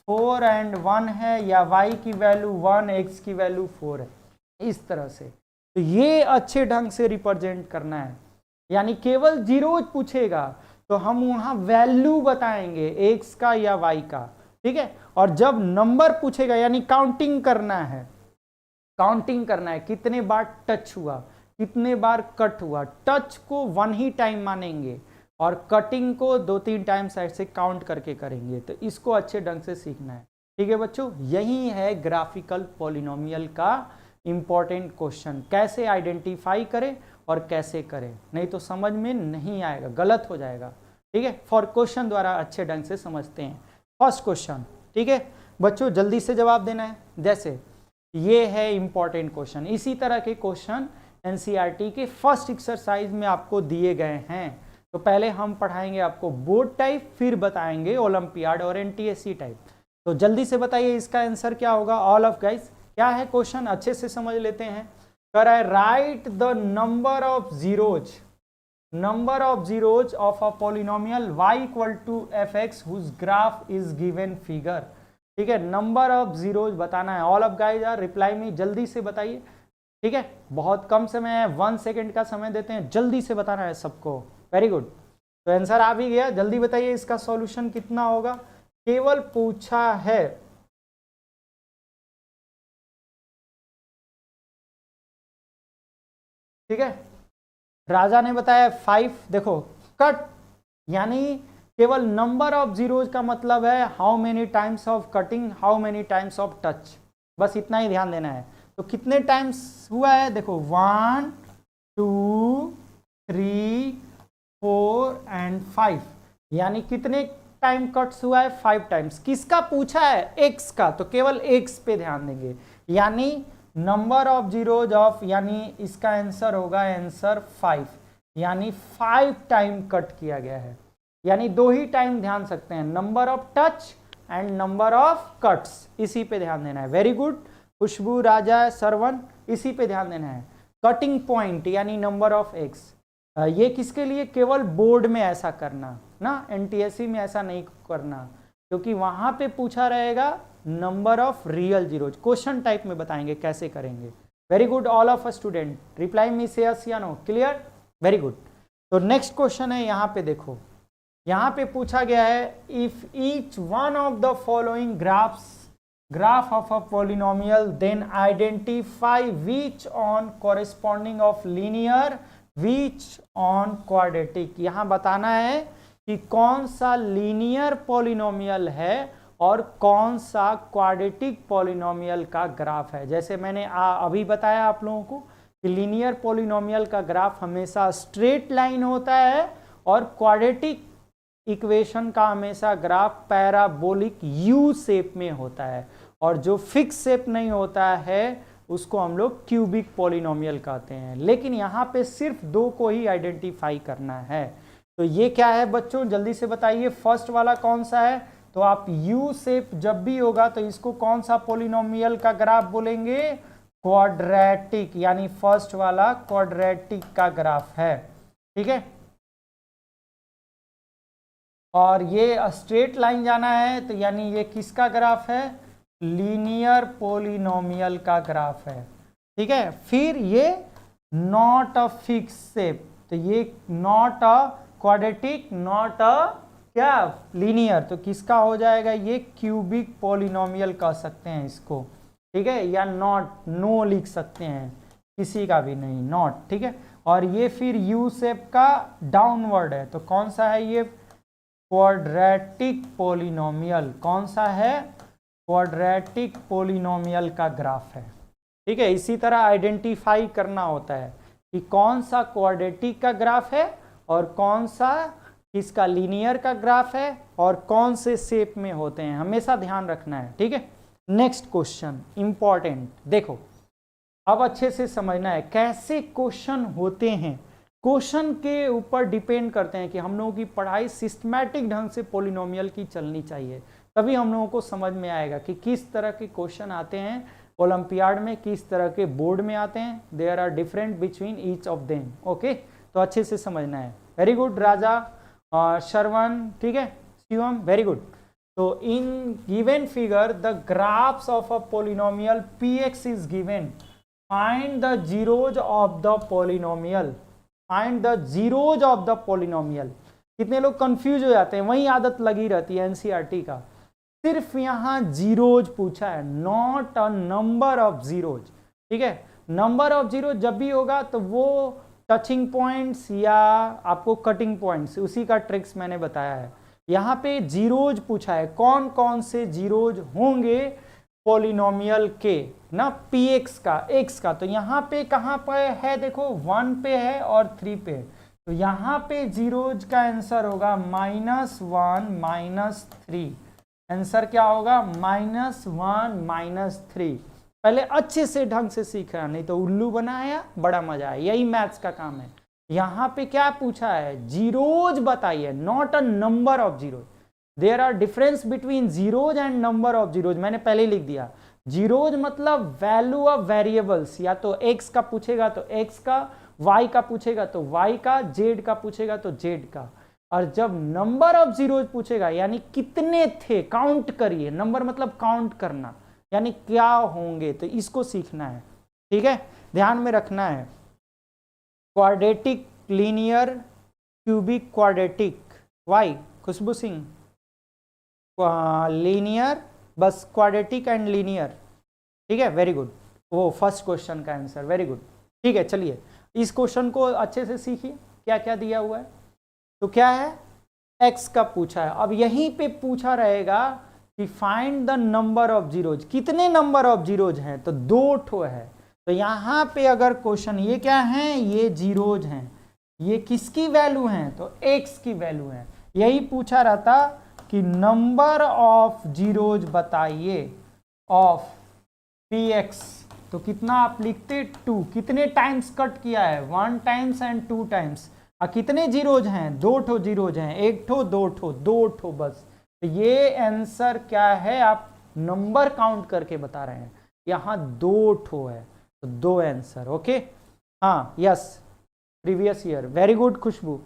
4 and 1 है, या y की वैल्यू 1, x की वैल्यू 4 है, इस तरह से। तो ये अच्छे ढंग से रिप्रेजेंट करना है, यानी केवल जीरोज पूछेगा तो हम वहां वैल्यू बताएंगे x का या y का, ठीक है। और जब नंबर पूछेगा, यानी काउंटिंग करना है, काउंटिंग करना है कितने बार टच हुआ, कितने बार कट हुआ। टच को 1 ही टाइम मानेंगे और कटिंग को 2-3 टाइम्स ऐसे काउंट करके करेंगे। तो इसको अच्छे ढंग से सीखना है, ठीक है बच्चों। यही है ग्राफिकल पॉलिनोमियल का इंपॉर्टेंट क्वेश्चन, कैसे आइडेंटिफाई करें और कैसे करें, नहीं तो समझ में नहीं आएगा, गलत हो जाएगा, ठीक है। फॉर क्वेश्चन द्वारा अच्छे ढंग से समझते हैं। फर्स्ट क्वेश्चन, ठीक है बच्चों, जल्दी से जवाब देना है। जैसे ये है इंपॉर्टेंट क्वेश्चन, इसी तरह के क्वेश्चन एनसीईआरटी के फर्स्ट एक्सरसाइज में आपको दिए गए हैं। तो पहले हम पढ़ाएंगे आपको बोर्ड टाइप, फिर बताएंगे ओलंपियाड और एनटीएससी टाइप। तो जल्दी से बताइए इसका आंसर क्या होगा। ऑल ऑफ गाइस, क्या है क्वेश्चन, अच्छे से समझ लेते हैं। कह रहा है right the number of zeros, number of zeros of a polynomial y equal to fx whose graph is given figure, ठीक है। नंबर ऑफ जीरोज बताना है। All of guys are reply में, जल्दी से बताइए, ठीक है। बहुत कम समय है, 1 सेकेंड का समय देते हैं, जल्दी से बताना है सबको। वेरी गुड, तो आंसर आ भी गया, जल्दी बताइए इसका सॉल्यूशन कितना होगा। केवल पूछा है, ठीक है। राजा ने बताया 5, देखो कट, यानी केवल नंबर ऑफ जीरोज का मतलब है how many times of cutting, how many times of touch, बस इतना ही ध्यान देना है। तो कितने टाइम्स हुआ है, देखो 1 2 3 4 and 5, यानी कितने टाइम कट्स हुआ है, 5 टाइम्स। किसका पूछा है, x का, तो केवल x पे ध्यान देंगे, यानी नंबर ऑफ जीरोज ऑफ, यानी इसका आंसर होगा आंसर 5, यानी 5 टाइम कट किया गया है। यानी 2 ही टाइम ध्यान सकते हैं, number of touch and number of cuts, इसी पे ध्यान देना है। वेरी गुड, खुशबू, राजा, सरवन, इसी पे ध्यान देना है। कटिंग पॉइंट यानी नंबर ऑफ एक्स, ये किसके लिए, केवल बोर्ड में ऐसा करना ना, एनटीएससी में ऐसा नहीं करना, क्योंकि वहां पे पूछा रहेगा number of real zeros. Question type में बताएंगे कैसे करेंगे। Very good, all of a student reply me से यस या नो, क्लियर, वेरी गुड। तो नेक्स्ट क्वेश्चन है, यहाँ पे देखो, यहाँ पे पूछा गया है if each one of the following graph of a polynomial then identify which on corresponding of linear which on quadratic. यहाँ बताना है कि कौन सा लीनियर पॉलिनोमियल है और कौन सा क्वाड्रेटिक पॉलिनोमियल का ग्राफ है। जैसे मैंने अभी बताया आप लोगों को कि लीनियर पॉलिनोमियल का ग्राफ हमेशा स्ट्रेट लाइन होता है और क्वाड्रेटिक इक्वेशन का हमेशा ग्राफ पैराबोलिक यू शेप में होता है, और जो फिक्स शेप नहीं होता है उसको हम लोग क्यूबिक पॉलिनोमियल कहते हैं। लेकिन यहाँ पे सिर्फ 2 को ही आइडेंटिफाई करना है। तो ये क्या है बच्चों, जल्दी से बताइए, फर्स्ट वाला कौन सा है। तो आप यू शेप जब भी होगा तो इसको कौन सा पॉलिनोमियल का ग्राफ बोलेंगे, क्वाड्रेटिक, यानी फर्स्ट वाला क्वाड्रेटिक का ग्राफ है, ठीक है। और ये स्ट्रेट लाइन जाना है, तो यानी ये किसका ग्राफ है, लीनियर पॉलिनोमियल का ग्राफ है, ठीक है। फिर ये नॉट अ फिक्स शेप, तो ये not a quadratic, not a क्या लीनियर, तो किसका हो जाएगा, ये क्यूबिक पॉलिनोमियल कह सकते हैं इसको, ठीक है। या नॉट, नो लिख सकते हैं, किसी का भी नहीं, नॉट, ठीक है। और ये फिर यू शेप का डाउनवर्ड है, तो कौन सा है ये, क्वाड्रेटिक पॉलिनोमियल, कौन सा है, क्वाड्रेटिक पोलिनोमियल का ग्राफ है। ठीक है, इसी तरह आइडेंटिफाई करना होता है कि कौन सा क्वाड्रेटिक का ग्राफ है और कौन सा किसका लीनियर का ग्राफ है और कौन से शेप में होते हैं, हमेशा ध्यान रखना है। ठीक है, नेक्स्ट क्वेश्चन इंपॉर्टेंट, देखो अब अच्छे से समझना है कैसे क्वेश्चन होते हैं। क्वेश्चन के ऊपर डिपेंड करते हैं कि हम लोगों की पढ़ाई सिस्टमैटिक ढंग से पोलिनोमियल की चलनी चाहिए, तभी हम लोगों को समझ में आएगा कि किस तरह के क्वेश्चन आते हैं ओलंपियाड में, किस तरह के बोर्ड में आते हैं। There are different between each of them. Okay, तो अच्छे से समझना है। वेरी गुड राजा, श्रवण, ठीक है, शिवम, वेरी गुड। तो in given figure the graphs of a polynomial px is given, find the zeros of the polynomial, find the zeros of the polynomial. कितने लोग कंफ्यूज हो जाते हैं, वही आदत लगी रहती है एनसीईआरटी का, सिर्फ यहाँ जीरोज पूछा है, not a number of zeros. ठीक है, नंबर ऑफ जीरो जब भी होगा तो वो टचिंग पॉइंट्स या आपको कटिंग पॉइंट्स, उसी का ट्रिक्स मैंने बताया है। यहाँ पे जीरोज पूछा है, कौन कौन से जीरोज होंगे पोलिनोमियल के ना, px का, x का। तो यहाँ पे कहाँ पे है, देखो 1 पे है और 3 पे है, तो यहाँ पे जीरोज का आंसर होगा -1 -3। आंसर क्या होगा, -1 -3। पहले अच्छे से ढंग से सीखा, नहीं तो उल्लू बनाया, बड़ा मजा आया। यही मैथ्स का काम है। यहाँ पे क्या पूछा है, जीरोज बताइए, not a number of zeros. There are difference between zeros and number of zeros, मैंने पहले ही लिख दिया। जीरोज मतलब वैल्यू ऑफ वेरिएबल्स, या तो x का पूछेगा तो x का, y का पूछेगा तो y का, z का पूछेगा तो z का। और जब नंबर ऑफ जीरोज पूछेगा यानी कितने थे, काउंट करिए, नंबर मतलब काउंट करना, यानी क्या होंगे, तो इसको सीखना है। ठीक है, ध्यान में रखना है। क्वाड्रेटिक, लीनियर, क्यूबिक, क्वाड्रेटिक, वाई खुशबू सिंह, लीनियर, बस क्वाड्रेटिक एंड लीनियर। ठीक है, वेरी गुड, वो फर्स्ट क्वेश्चन का आंसर, वेरी गुड। ठीक है, चलिए इस क्वेश्चन को अच्छे से सीखिए, क्या क्या दिया हुआ है। तो क्या है, x का पूछा है। अब यहीं पे पूछा रहेगा कि find the number of zeros, कितने नंबर ऑफ जीरोज हैं, तो 2 ठो है। तो यहाँ पे अगर क्वेश्चन, ये क्या है, ये जीरोज हैं, ये किसकी वैल्यू हैं, तो x की वैल्यू है। यही पूछा रहता कि नंबर ऑफ जीरोज बताइए ऑफ px, तो कितना आप लिखते 2, कितने टाइम्स कट किया है, 1 टाइम्स एंड 2 टाइम्स। कितने जीरोज हैं, 2 ठो जीरोज हैं, 1 ठो 2 ठो, 2 ठो बस। तो ये आंसर क्या है, आप नंबर काउंट करके बता रहे हैं, यहाँ 2 ठो है, तो 2 आंसर। ओके, हाँ, yes, previous year, very good Khushboo.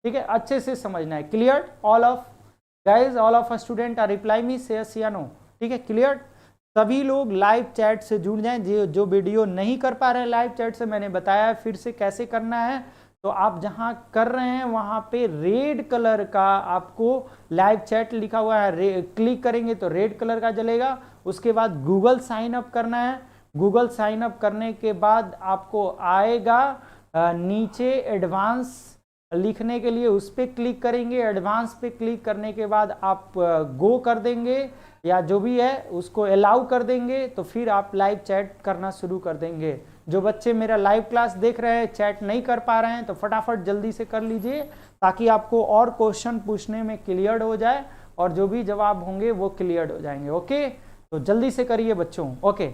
ठीक है, अच्छे से समझना है। Clear all of guys, all of student are reply me से यस या नो। ठीक है, क्लियर। सभी लोग लाइव चैट से जुड़ जाएं, जो वीडियो नहीं कर पा रहे हैं लाइव चैट से, मैंने बताया फिर से कैसे करना है। तो आप जहां कर रहे हैं वहां पे रेड कलर का आपको लाइव चैट लिखा हुआ है, क्लिक करेंगे तो रेड कलर का जलेगा। उसके बाद गूगल साइन अप करना है। गूगल साइन अप करने के बाद आपको आएगा नीचे एडवांस लिखने के लिए, उस पर क्लिक करेंगे। एडवांस पे क्लिक करने के बाद आप गो कर देंगे या जो भी है उसको अलाउ कर देंगे, तो फिर आप लाइव चैट करना शुरू कर देंगे। जो बच्चे मेरा लाइव क्लास देख रहे हैं, चैट नहीं कर पा रहे हैं, तो फटाफट जल्दी से कर लीजिए, ताकि आपको और क्वेश्चन पूछने में क्लियर हो जाए और जो भी जवाब होंगे वो क्लियर हो जाएंगे। ओके, तो जल्दी से करिए बच्चों। ओके,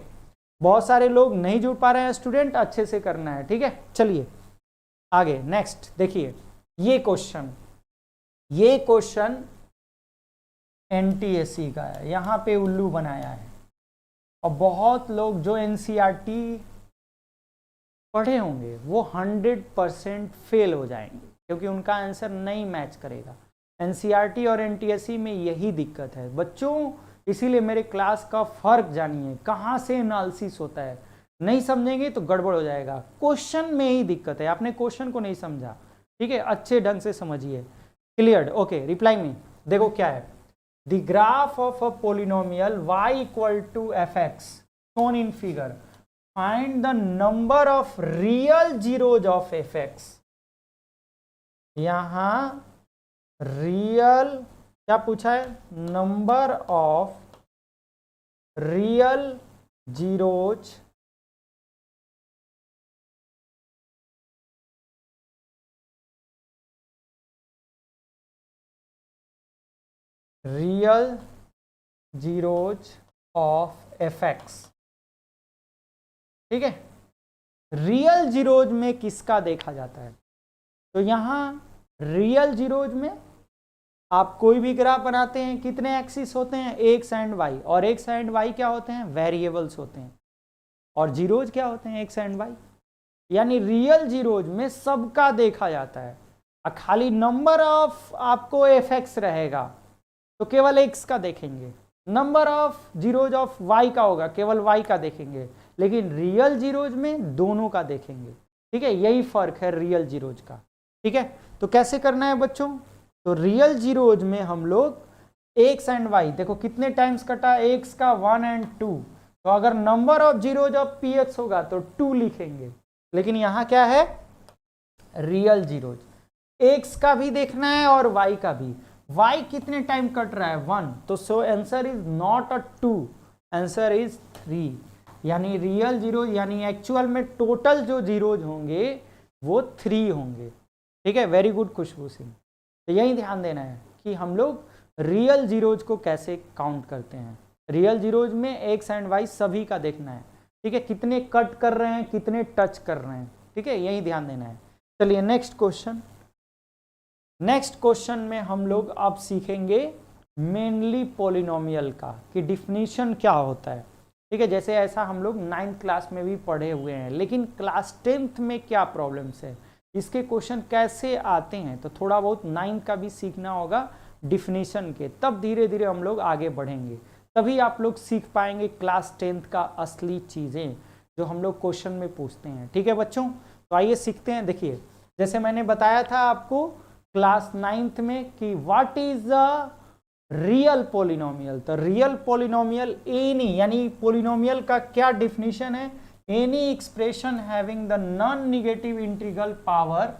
बहुत सारे लोग नहीं जुड़ पा रहे हैं स्टूडेंट, अच्छे से करना है। ठीक है, चलिए आगे नेक्स्ट देखिए। ये क्वेश्चन एनटीएससी का है, यहाँ पे उल्लू बनाया है। और बहुत लोग जो एनसीईआरटी पढ़े होंगे वो 100% फेल हो जाएंगे, क्योंकि उनका आंसर नहीं मैच करेगा। एनसीईआरटी और एनटीएससी में यही दिक्कत है बच्चों, इसीलिए मेरे क्लास का फर्क जानिए, कहाँ से एनालिसिस होता है। नहीं समझेंगे तो गड़बड़ हो जाएगा, क्वेश्चन में ही दिक्कत है, आपने क्वेश्चन को नहीं समझा। ठीक है, अच्छे ढंग से समझिए। क्लियर? ओके, रिप्लाई में देखो क्या है। The graph of a polynomial y equal to fx shown in figure, find the number of real zeros of fx। यहां रियल क्या पूछा है, number of real zeros of F x. ठीक है, रियल जीरोज में किसका देखा जाता है? तो यहां रियल जीरोज में आप कोई भी ग्राफ बनाते हैं, कितने एक्सिस होते हैं? एक्स एंड वाई, और एक्स एंड वाई क्या होते हैं? वेरिएबल्स होते हैं। और जीरोज क्या होते हैं? X and y. यानी रियल जीरोज में सबका देखा जाता है। खाली नंबर ऑफ आपको एफ एक्स रहेगा तो केवल एक्स का देखेंगे, number of zeros of y का होगा, केवल वाई का देखेंगे, लेकिन रियल जीरोज में दोनों का देखेंगे। ठीक है, यही फर्क है रियल जीरोज का। ठीक है, तो कैसे करना है बच्चों? तो रियल जीरोज में हम लोग एक्स एंड वाई, देखो कितने टाइम्स कटा, एक्स का 1 एंड 2, तो अगर number of zeros of P x होगा तो 2 लिखेंगे। लेकिन यहां क्या है? रियल जीरोज, एक्स का भी देखना है और वाई का भी। वाई कितने टाइम कट रहा है? 1, तो so answer is not a 2, answer is 3। यानी रियल जीरो, यानी एक्चुअल में टोटल जो जीरोज होंगे वो 3 होंगे। ठीक है, वेरी गुड खुशबू सिंह। तो यही ध्यान देना है कि हम लोग रियल जीरोज को कैसे काउंट करते हैं। रियल जीरोज में एक्स एंड वाई सभी का देखना है। ठीक है, कितने कट कर रहे हैं, कितने टच कर रहे हैं। ठीक है, यही ध्यान देना है। चलिए नेक्स्ट क्वेश्चन। नेक्स्ट क्वेश्चन में हम लोग अब सीखेंगे मेनली पॉलिनोमियल का, कि डिफिनीशन क्या होता है। ठीक है, जैसे ऐसा हम लोग 9th क्लास में भी पढ़े हुए हैं, लेकिन क्लास 10th में क्या प्रॉब्लम्स है, इसके क्वेश्चन कैसे आते हैं, तो थोड़ा बहुत 9th का भी सीखना होगा डिफिनीशन के, तब धीरे धीरे हम लोग आगे बढ़ेंगे, तभी आप लोग सीख पाएंगे क्लास 10th का असली चीज़ें जो हम लोग क्वेश्चन में पूछते हैं। ठीक है बच्चों, तो आइए सीखते हैं। देखिए, जैसे मैंने बताया था आपको क्लास 9th में कि what is the real polynomial, तो रियल पोलिनोमियल एनी, यानी पोलिनोमियल का क्या डिफिनीशन है? Any expression having the non negative integral power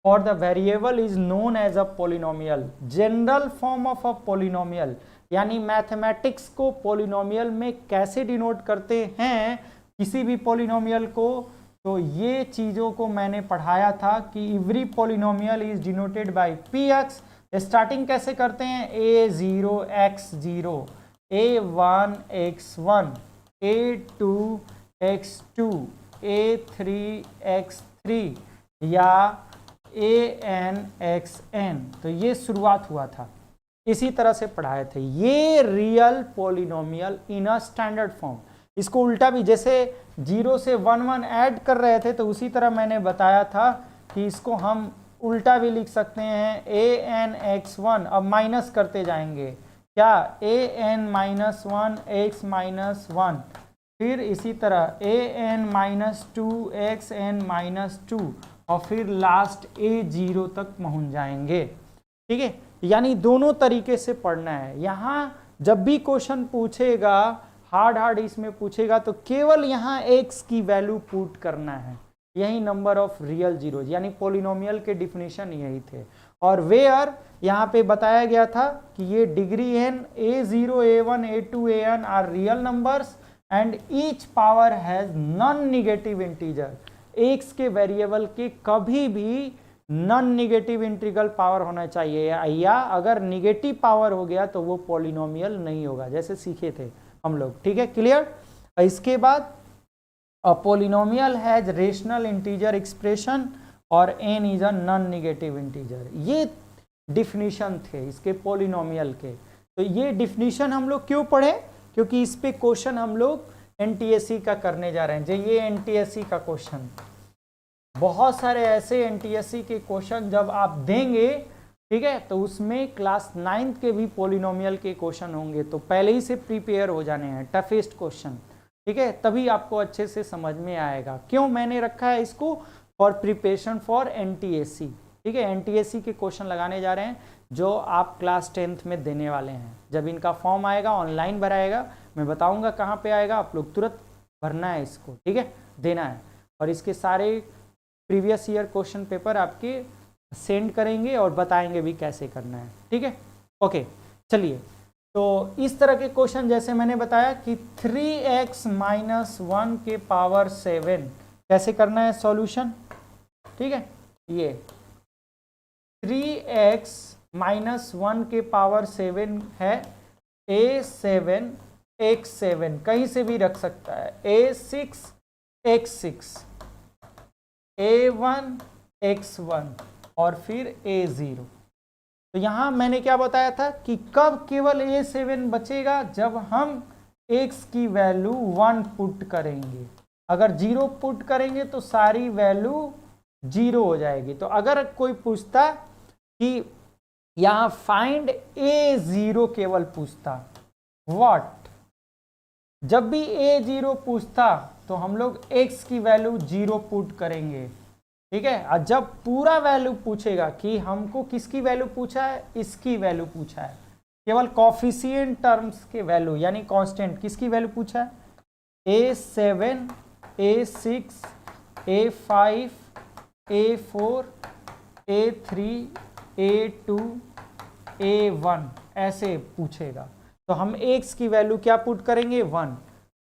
और the variable is known as a polynomial. General form of a polynomial, यानी mathematics को polynomial में कैसे डिनोट करते हैं किसी भी पोलिनोमियल को, तो ये चीज़ों को मैंने पढ़ाया था कि every polynomial is denoted by P x. Starting कैसे करते हैं? a0 x0, a1 x1, a2 x2, a3 x3 या an xn, तो ये शुरुआत हुआ था, इसी तरह से पढ़ाए थे। ये real polynomial in a standard form. इसको उल्टा भी, जैसे 0 से 1 1 ऐड कर रहे थे, तो उसी तरह मैंने बताया था कि इसको हम उल्टा भी लिख सकते हैं, an x1, अब माइनस करते जाएंगे, क्या an माइनस 1 x माइनस 1, फिर इसी तरह an minus 2 x n minus 2, और फिर लास्ट a0 तक पहुंच जाएंगे। ठीक है, यानी दोनों तरीके से पढ़ना है। यहाँ जब भी क्वेश्चन पूछेगा, हार्ड इसमें पूछेगा, तो केवल यहाँ x की वैल्यू पुट करना है। यही नंबर ऑफ रियल जीरोज, यानी पोलिनोमियल के डिफिनीशन यही थे। और वेयर यहाँ पे बताया गया था कि ये degree n, a0, a1, a2, an are real numbers and each power has non negative integer. x के वेरिएबल के कभी भी नॉन नेगेटिव इंटीग्रल पावर होना चाहिए, या अगर नेगेटिव पावर हो गया तो वो पोलिनोमियल नहीं होगा, जैसे सीखे थे हम लोग। ठीक है, क्लियर। इसके बाद a polynomial has rational integer expression और n is a non negative integer। ये डिफिनीशन थे इसके पोलिनोमियल के। तो ये डिफिनीशन हम लोग क्यों पढ़े? क्योंकि इस पे क्वेश्चन हम लोग NTSC का करने जा रहे हैं। जो ये NTSC का क्वेश्चन, बहुत सारे ऐसे NTSC के क्वेश्चन जब आप देंगे, ठीक है, तो उसमें क्लास 9th के भी पोलिनोमियल के क्वेश्चन होंगे, तो पहले ही से प्रिपेयर हो जाने हैं, टफेस्ट क्वेश्चन। ठीक है, तभी आपको अच्छे से समझ में आएगा। क्यों मैंने रखा है इसको? For preparation for NTSC। ठीक है, NTSC के क्वेश्चन लगाने जा रहे हैं जो आप क्लास 10th में देने वाले हैं। जब इनका फॉर्म आएगा, ऑनलाइन भराएगा, मैं बताऊंगा कहाँ पे आएगा, आप लोग तुरंत भरना है इसको। ठीक है, देना है, और इसके सारे प्रीवियस ईयर क्वेश्चन पेपर आपके सेंड करेंगे और बताएंगे भी कैसे करना है। ठीक है, ओके, चलिए तो इस तरह के क्वेश्चन जैसे मैंने बताया कि 3x माइनस 1 के पावर 7 कैसे करना है सॉल्यूशन, ठीक है। ये 3x माइनस 1 के पावर 7 है a7 x7, कहीं से भी रख सकता है, a6 x6, a1 x1 और फिर a0। तो यहां मैंने क्या बताया था कि कब केवल a7 बचेगा, जब हम x की वैल्यू 1 पुट करेंगे। अगर 0 पुट करेंगे तो सारी वैल्यू 0 हो जाएगी। तो अगर कोई पूछता कि यहां फाइंड a0 केवल पूछता, व्हाट, जब भी a0 पूछता तो हम लोग x की वैल्यू 0 पुट करेंगे, ठीक है। और जब पूरा वैल्यू पूछेगा कि हमको किसकी वैल्यू पूछा है, इसकी वैल्यू पूछा है, केवल कॉफिशिएंट टर्म्स के वैल्यू यानी कांस्टेंट किसकी वैल्यू पूछा है, a7 a6 a5 a4 a3 a2 a1 ऐसे पूछेगा, तो हम x की वैल्यू क्या पुट करेंगे, 1।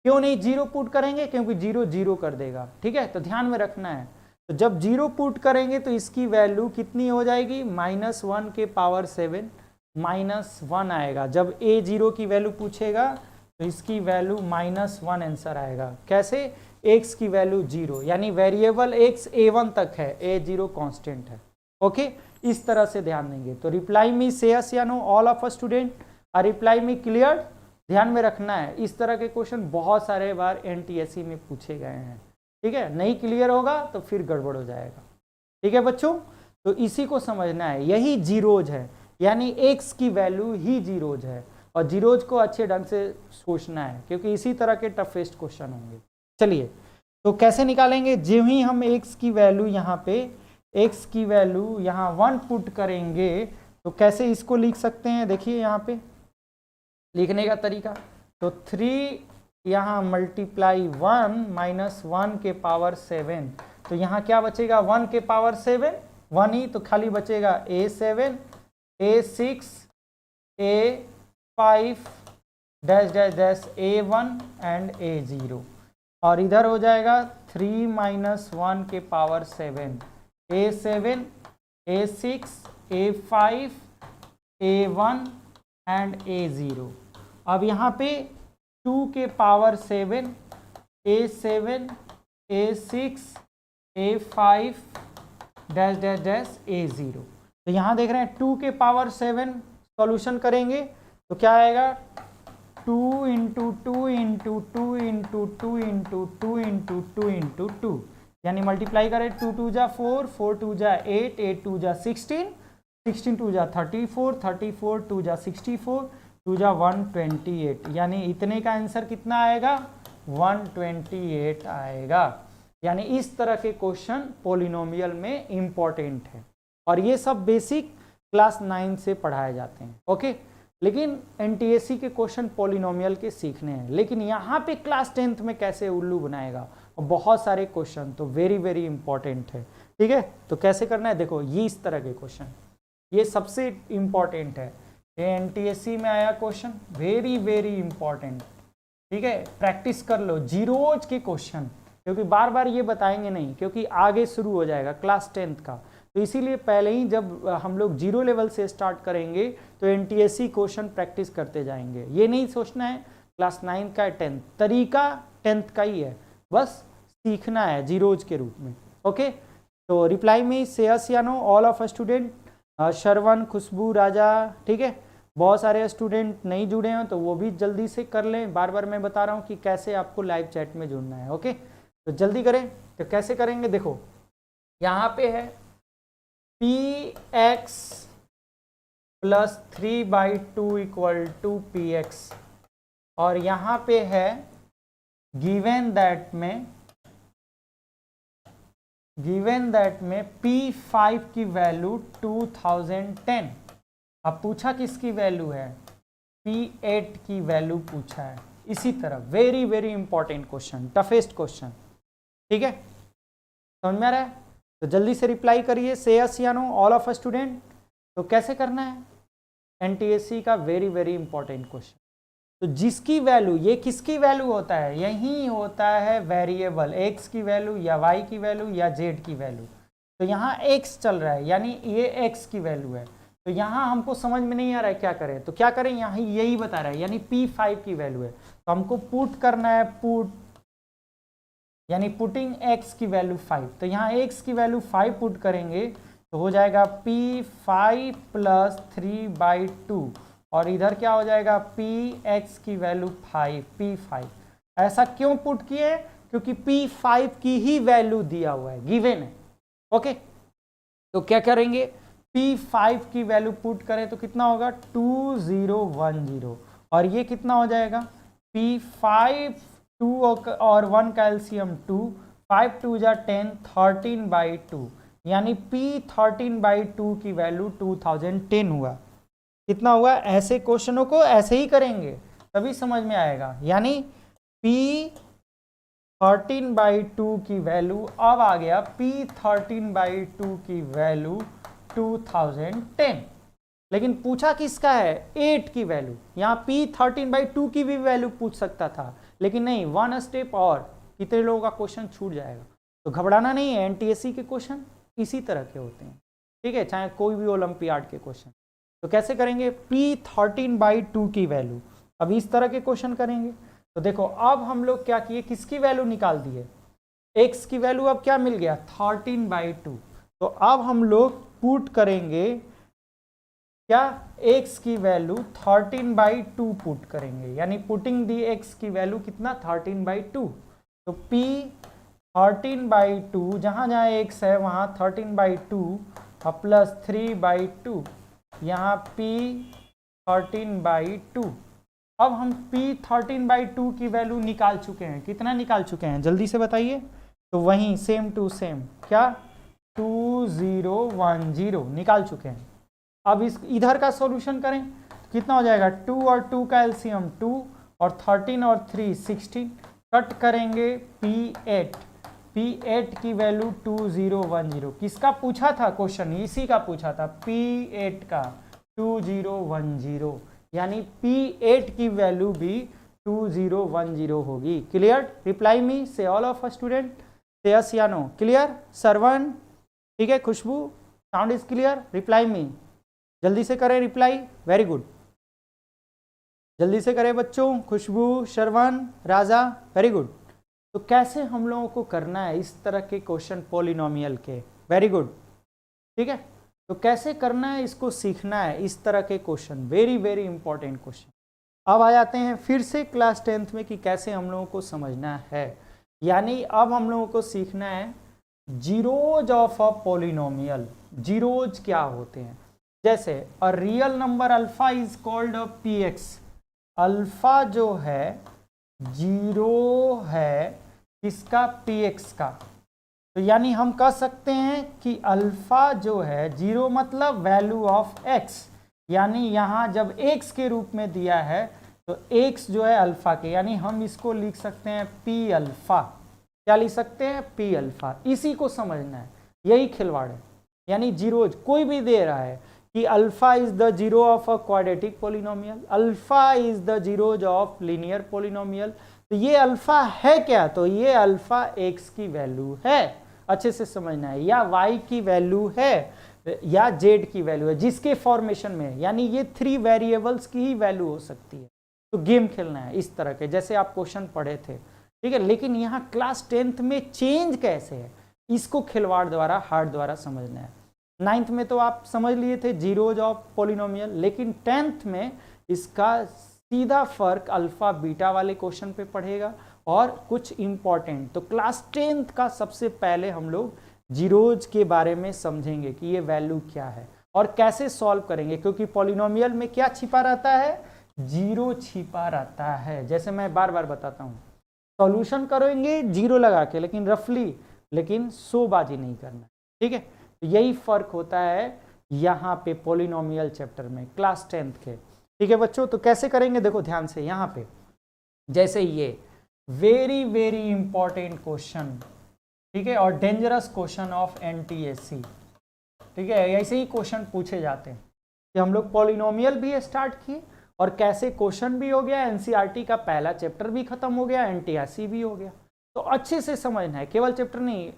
क्यों नहीं 0 पुट करेंगे, क्योंकि 0 0 कर देगा, ठीक है। तो ध्यान में रखना है, तो जब 0 पुट करेंगे तो इसकी वैल्यू कितनी हो जाएगी, -1 के पावर 7 -1 आएगा। जब a0 की वैल्यू पूछेगा तो इसकी वैल्यू -1 आंसर आएगा। कैसे, x की वैल्यू 0, यानी वेरिएबल x a1 तक है, a0 कांस्टेंट है। ओके, इस तरह से ध्यान देंगे। तो रिप्लाई मी से यस या no, all of a student are reply me clear. ध्यान में रखना है, इस तरह के क्वेश्चन बहुत सारे बार एनटीएससी में पूछे गए हैं, ठीक है। नहीं क्लियर होगा तो फिर गड़बड़ हो जाएगा, ठीक है बच्चों। तो इसी को समझना है, यही जीरोज है, यानी x की वैल्यू ही जीरोज है, और जीरोज को अच्छे ढंग से सोचना है, क्योंकि इसी तरह के टफेस्ट क्वेश्चन होंगे। चलिए, तो कैसे निकालेंगे, जो ही हम x की वैल्यू यहाँ पे x की वैल्यू यहाँ 1 पुट करेंगे तो कैसे इसको लिख सकते हैं, देखिए यहाँ पे लिखने का तरीका। तो 3 यहाँ मल्टीप्लाई 1 -1 के पावर 7, तो यहाँ क्या बचेगा, 1 के पावर 7 1 ही, तो खाली बचेगा a7 a6 a5 dash dash dash a1 and a0, और इधर हो जाएगा 3 -1 के power 7 a7 a6 a5 a1 and a0। अब यहाँ पे 2 के power 7 a7 a6 a5 dash dash dash a0। तो यहाँ देख रहे हैं 2 के पावर 7 सॉल्यूशन करेंगे तो क्या आएगा, 2 into 2 into 2 into 2 into 2 into 2 into 2, यानी मल्टीप्लाई करें 2 2 जा 4 4 2 जा 8 8 2 जा 16 16 2 जा 34 34 2 जा 64 2 जा 128, यानी इतने का आंसर कितना आएगा, 128 आएगा। यानी इस तरह के क्वेश्चन पॉलिनोमियल में इंपॉर्टेंट है, और ये सब बेसिक क्लास 9 से पढ़ाए जाते हैं। ओके, लेकिन एनटीएससी के क्वेश्चन पॉलिनोमियल के सीखने हैं, लेकिन यहाँ पे क्लास 10th में कैसे उल्लू बनाएगा, और बहुत सारे क्वेश्चन तो वेरी वेरी इंपॉर्टेंट है, ठीक है। तो कैसे करना है, देखो ये इस तरह के क्वेश्चन, ये सबसे इंपॉर्टेंट है, ये एनटीएससी में आया क्वेश्चन, वेरी वेरी इंपॉर्टेंट, ठीक है। प्रैक्टिस कर लो जीरोज के क्वेश्चन, क्योंकि बार बार ये बताएंगे नहीं, क्योंकि आगे शुरू हो जाएगा क्लास 10th का, तो इसीलिए पहले ही जब हम लोग 0 लेवल से स्टार्ट करेंगे तो एनटीएससी क्वेश्चन प्रैक्टिस करते जाएंगे। ये नहीं सोचना है क्लास 9 का 10th, तरीका 10th का ही है, बस सीखना है जीरोज के रूप में। ओके, तो रिप्लाई में से यस या नो, ऑल ऑफ स्टूडेंट, श्रवण, खुशबू, राजा, ठीक है। बहुत सारे स्टूडेंट नहीं जुड़े हैं तो वो भी जल्दी से कर लें, बार बार मैं बता रहा हूँ कि कैसे आपको लाइव चैट में जुड़ना है। ओके, तो जल्दी करें। तो कैसे करेंगे, देखो यहाँ पे है px plus 3/2 equal to px, और यहाँ पे है गिवन दैट में p5 की वैल्यू 2010। अब पूछा किसकी वैल्यू है, p8 की वैल्यू पूछा है। इसी तरह very very important question, toughest question, ठीक है, समझ में आ रहा है। तो जल्दी से रिप्लाई करिए, से यस या नो, ऑल ऑफ स्टूडेंट। तो कैसे करना है, एनटीएससी का वेरी वेरी इंपॉर्टेंट क्वेश्चन। तो जिसकी वैल्यू, ये किसकी वैल्यू होता है, यही होता है वेरिएबल, एक्स की वैल्यू या वाई की वैल्यू या जेड की वैल्यू। तो यहाँ एक्स चल रहा है यानी ये एक्स की वैल्यू है। तो यहाँ हमको समझ में नहीं आ रहा है क्या करें, तो क्या करें, यहाँ यही बता रहा है यानी P5 की वैल्यू है, तो हमको पुट करना है, पुट यानी पुटिंग x की वैल्यू 5। तो यहाँ x की वैल्यू 5 पुट करेंगे तो हो जाएगा P5 प्लस 3/2 और इधर क्या हो जाएगा Px की वैल्यू 5 P5। ऐसा क्यों पुट किए, क्योंकि P5 की ही वैल्यू दिया हुआ है, गिवन है। ओके, तो क्या करेंगे, P5 की वैल्यू पुट करें तो कितना होगा 2010 और ये कितना हो जाएगा P5 2 और 1 का एलसीएम 2, 5 2 जा 10, 13/2 यानी P13/2 की वैल्यू 2010 हुआ। कितना हुआ, ऐसे क्वेश्चनों को ऐसे ही करेंगे तभी समझ में आएगा। यानी P13/2 की वैल्यू अब आ गया P13/2 की वैल्यू 2010। लेकिन पूछा किसका है, 8 की वैल्यू। यहाँ P13/2 की भी वैल्यू पूछ सकता था, लेकिन नहीं, 1 स्टेप और, कितने लोगों का क्वेश्चन छूट जाएगा। तो घबराना नहीं है, एनटीएससी के क्वेश्चन इसी तरह के होते हैं, ठीक है, चाहे कोई भी ओलंपियाड के क्वेश्चन। तो कैसे करेंगे, P13/2 की वैल्यू, अब इस तरह के क्वेश्चन करेंगे। तो देखो अब हम लोग क्या किए, किसकी वैल्यू निकाल दिए, x की वैल्यू अब क्या मिल गया 13/2। तो अब हम लोग पुट करेंगे क्या, x की वैल्यू 13/2 पुट करेंगे, यानी पुटिंग दी x की वैल्यू कितना 13/2। तो P 13/2 जहां जहां x है वहां 13/2 और प्लस 3/2, यहाँ P 13/2। अब हम P13/2 की वैल्यू निकाल चुके हैं, कितना निकाल चुके हैं जल्दी से बताइए। तो वहीं सेम टू सेम क्या 2010 निकाल चुके हैं। अब इस इधर का सॉल्यूशन करें तो कितना हो जाएगा, 2 और 2 का एलसीएम 2 और 13 और 3 16, कट करेंगे P8 की वैल्यू 2010। किसका पूछा था क्वेश्चन, इसी का पूछा था, P8 का 2010, यानी P8 की वैल्यू भी 2010 होगी। क्लियर, रिप्लाई मी, से ऑल ऑफ स्टूडेंट, से यस या नो, क्लियर सरवन, ठीक है, Khushboo sound is clear, reply me, जल्दी से करें रिप्लाई, वेरी गुड, जल्दी से करें बच्चों, खुशबू, श्रवण, राजा, वेरी गुड। तो कैसे हम लोगों को करना है इस तरह के क्वेश्चन पॉलिनोमियल के, वेरी गुड, ठीक है, तो कैसे करना है इसको सीखना है, इस तरह के question very very important question. अब आ जाते हैं फिर से क्लास 10th में कि कैसे हम लोगों को समझना है। यानी अब हम लोगों को सीखना है zeros of a polynomial. Zeros क्या होते हैं, जैसे a real number alpha is called a px। Alpha जो है जीरो है किसका, px का। तो यानी हम कह सकते हैं कि अल्फा जो है जीरो मतलब वैल्यू ऑफ x, यानी यहाँ जब x के रूप में दिया है तो x जो है अल्फा के, यानी हम इसको लिख सकते हैं p अल्फा। क्या लिख सकते हैं, p अल्फा। इसी को समझना है, यही खिलवाड़ है। यानी जीरोज कोई भी दे रहा है कि alpha is the zero of a quadratic polynomial, alpha is the zeros of linear polynomial. तो ये अल्फा है क्या, तो ये अल्फा x की वैल्यू है, अच्छे से समझना है, या y की वैल्यू है या z की वैल्यू है, जिसके फॉर्मेशन में, यानी ये 3 वेरिएबल्स की ही वैल्यू हो सकती है। तो गेम खेलना है इस तरह के, जैसे आप क्वेश्चन पढ़े थे, ठीक है। लेकिन यहाँ क्लास 10th में चेंज कैसे है, इसको खिलवाड़ द्वारा, हार्ट द्वारा समझना है। 9th में तो आप समझ लिए थे जीरोज ऑफ पॉलिनोमियल, लेकिन 10th में इसका सीधा फर्क अल्फा बीटा वाले क्वेश्चन पे पढ़ेगा और कुछ इंपॉर्टेंट। तो क्लास 10th का सबसे पहले हम लोग जीरोज के बारे में समझेंगे कि ये वैल्यू क्या है और कैसे सॉल्व करेंगे, क्योंकि पॉलिनोमियल में क्या छिपा रहता है, जीरो छिपा रहता है। जैसे मैं बार बार बताता हूँ, सॉल्यूशन करेंगे जीरो लगा के, लेकिन रफली, लेकिन शोबाजी नहीं करना, ठीक है। तो यही फर्क होता है यहाँ पे पॉलिनोमियल चैप्टर में क्लास 10th के, ठीक है बच्चों। तो कैसे करेंगे, देखो ध्यान से, यहाँ पे जैसे ये वेरी वेरी इंपॉर्टेंट क्वेश्चन, ठीक है, और डेंजरस क्वेश्चन ऑफ एनटीएससी, ठीक है, ऐसे ही क्वेश्चन पूछे जाते हैं। कि हम लोग पॉलिनोमियल भी स्टार्ट किए और कैसे क्वेश्चन भी हो गया, एनसीईआरटी का पहला चैप्टर भी खत्म हो गया, एनटीआरसी भी हो गया। तो अच्छे से समझना है, केवल चैप्टर नहीं,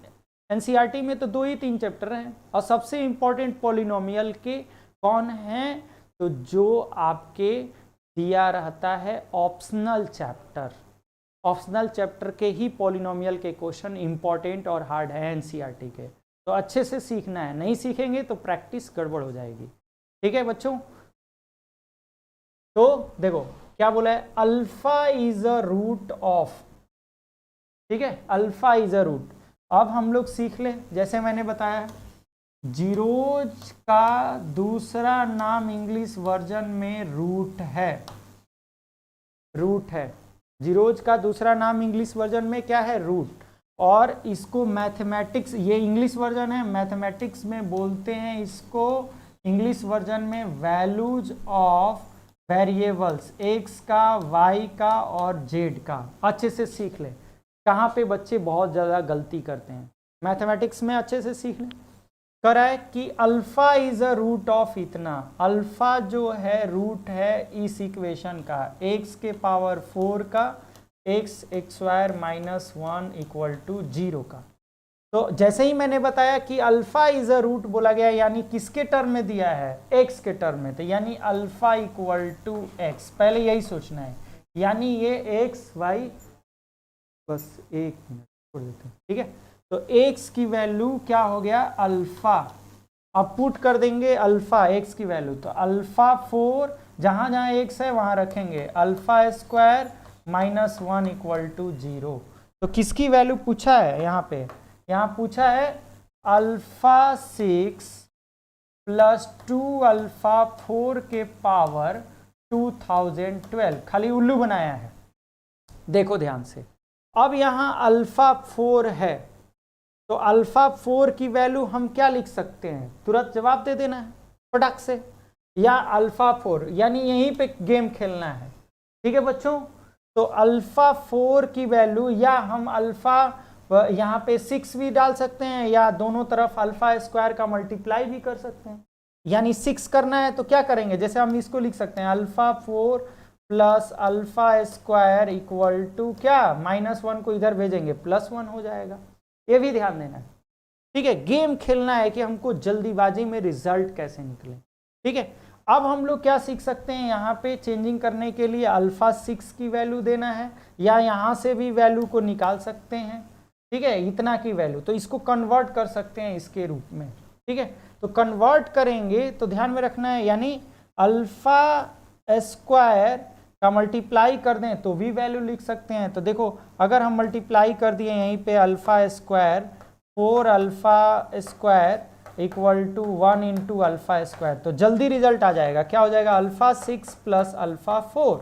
एनसीईआरटी में तो 2 ही 3 चैप्टर हैं और सबसे इंपॉर्टेंट पॉलिनोमियल के कौन हैं, तो जो आपके दिया रहता है ऑप्शनल चैप्टर, ऑप्शनल चैप्टर के ही पॉलिनोमियल के क्वेश्चन इंपॉर्टेंट और हार्ड है एनसीईआरटी के। तो अच्छे से सीखना है, नहीं सीखेंगे तो प्रैक्टिस गड़बड़ हो जाएगी। ठीक है बच्चों, तो देखो क्या बोला है, alpha is a root of, ठीक है, अल्फा इज अ रूट। अब हम लोग सीख ले, जैसे मैंने बताया जीरोज का दूसरा नाम इंग्लिश वर्जन में रूट है, रूट है। जीरोज का दूसरा नाम इंग्लिश वर्जन में क्या है, रूट। और इसको मैथमेटिक्स, ये इंग्लिश वर्जन है, मैथमेटिक्स में बोलते हैं इसको इंग्लिश वर्जन में वैल्यूज ऑफ वेरिएबल्स, एक्स का, वाई का और जेड का। अच्छे से सीख ले, कहाँ पे बच्चे बहुत ज़्यादा गलती करते हैं मैथमेटिक्स में, अच्छे से सीख ले। करा है कि alpha is a root of इतना, अल्फा जो है रूट है इस इक्वेशन का, x के पावर 4 का x square minus 1 equal to 0 का। तो जैसे ही मैंने बताया कि अल्फा इज अ रूट बोला गया, यानी किसके टर्म में दिया है, x के टर्म में, तो यानी अल्फा इक्वल टू x, पहले यही सोचना है, यानी ये x y, बस एक मिनट छोड़ देते हैं, ठीक है। तो x की वैल्यू क्या हो गया, अल्फा। अब पुट कर देंगे अल्फा, x की वैल्यू, तो अल्फा 4, जहां जहां x है वहां रखेंगे, alpha square minus 1 equal to 0। तो किसकी वैल्यू पूछा है यहाँ पे, यहाँ पूछा है अल्फा 6 प्लस 2 अल्फा 4 के पावर 2012, खाली उल्लू बनाया है, देखो ध्यान से। अब यहाँ अल्फा 4 है, तो अल्फा 4 की वैल्यू हम क्या लिख सकते हैं, तुरंत जवाब दे देना है फटाक से, या अल्फा 4, यानी यहीं पे गेम खेलना है, ठीक है बच्चों। तो अल्फा 4 की वैल्यू, या हम अल्फा यहाँ पे 6 भी डाल सकते हैं, या दोनों तरफ अल्फा स्क्वायर का मल्टीप्लाई भी कर सकते हैं। यानी 6 करना है तो क्या करेंगे, जैसे हम इसको लिख सकते हैं alpha 4 plus alpha square equal to क्या, -1 को इधर भेजेंगे +1 हो जाएगा, ये भी ध्यान देना है, ठीक है। गेम खेलना है कि हमको जल्दीबाजी में रिजल्ट कैसे निकले, ठीक है। अब हम लोग क्या सीख सकते हैं, यहाँ पे चेंजिंग करने के लिए अल्फा 6 की वैल्यू देना है, या यहाँ से भी वैल्यू को निकाल सकते हैं, ठीक है, इतना की वैल्यू, तो इसको कन्वर्ट कर सकते हैं इसके रूप में, ठीक है। तो कन्वर्ट करेंगे तो ध्यान में रखना है, यानी अल्फा स्क्वायर का मल्टीप्लाई कर दें तो भी वैल्यू लिख सकते हैं। तो देखो अगर हम मल्टीप्लाई कर दिए यहीं पे alpha square 4 alpha square equal to 1 into alpha square, तो जल्दी रिजल्ट आ जाएगा, क्या हो जाएगा, alpha 6 plus alpha 4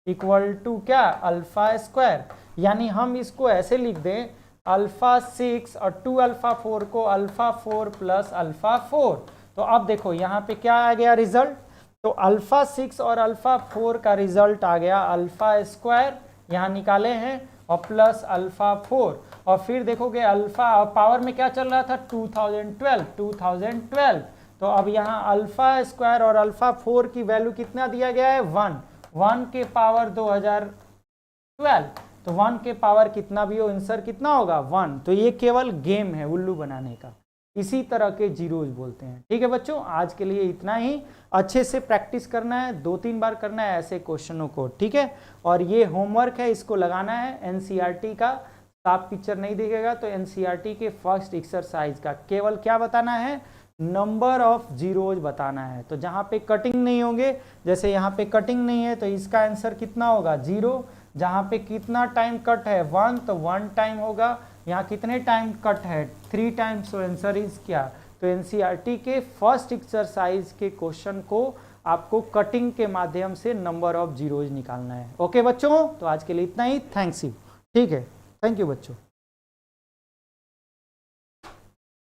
equal to क्या, अल्फा स्क्वायर। यानी हम इसको ऐसे लिख दें, अल्फा 6 और 2 अल्फा 4 को अल्फा 4 प्लस अल्फा 4। तो अब देखो यहाँ पे क्या आ गया रिजल्ट, तो अल्फा 6 और अल्फा 4 का रिजल्ट आ गया अल्फा स्क्वायर, यहाँ निकाले हैं, और प्लस अल्फा 4, और फिर देखोगे अल्फा पावर में क्या चल रहा था, 2012। तो अब यहाँ अल्फा स्क्वायर और अल्फा 4 की वैल्यू कितना दिया गया है, 1 के पावर 2012, तो 1 के पावर कितना भी हो, आंसर कितना होगा, 1। तो ये केवल गेम है उल्लू बनाने का, इसी तरह के जीरोज बोलते हैं, ठीक है बच्चों। आज के लिए इतना ही, अच्छे से प्रैक्टिस करना है, 2-3 बार करना है ऐसे क्वेश्चनों को, ठीक है। और ये होमवर्क है, इसको लगाना है, एनसीईआरटी का साफ पिक्चर नहीं दिखेगा, तो एनसीईआरटी के फर्स्ट एक्सरसाइज का केवल क्या बताना है, नंबर ऑफ जीरोज बताना है। तो जहाँ पे कटिंग नहीं होंगे, जैसे यहाँ पे कटिंग नहीं है तो इसका आंसर कितना होगा, 0। जहाँ पे कितना टाइम कट है, 1, तो 1 टाइम होगा। यहाँ कितने टाइम कट है, 3 टाइम्स, तो आंसर इज क्या। तो एनसीईआरटी के फर्स्ट एक्सरसाइज के क्वेश्चन को आपको कटिंग के माध्यम से नंबर ऑफ जीरोज निकालना है। ओके बच्चों, तो आज के लिए इतना ही, थैंक्स यू, ठीक है, थैंक यू बच्चों।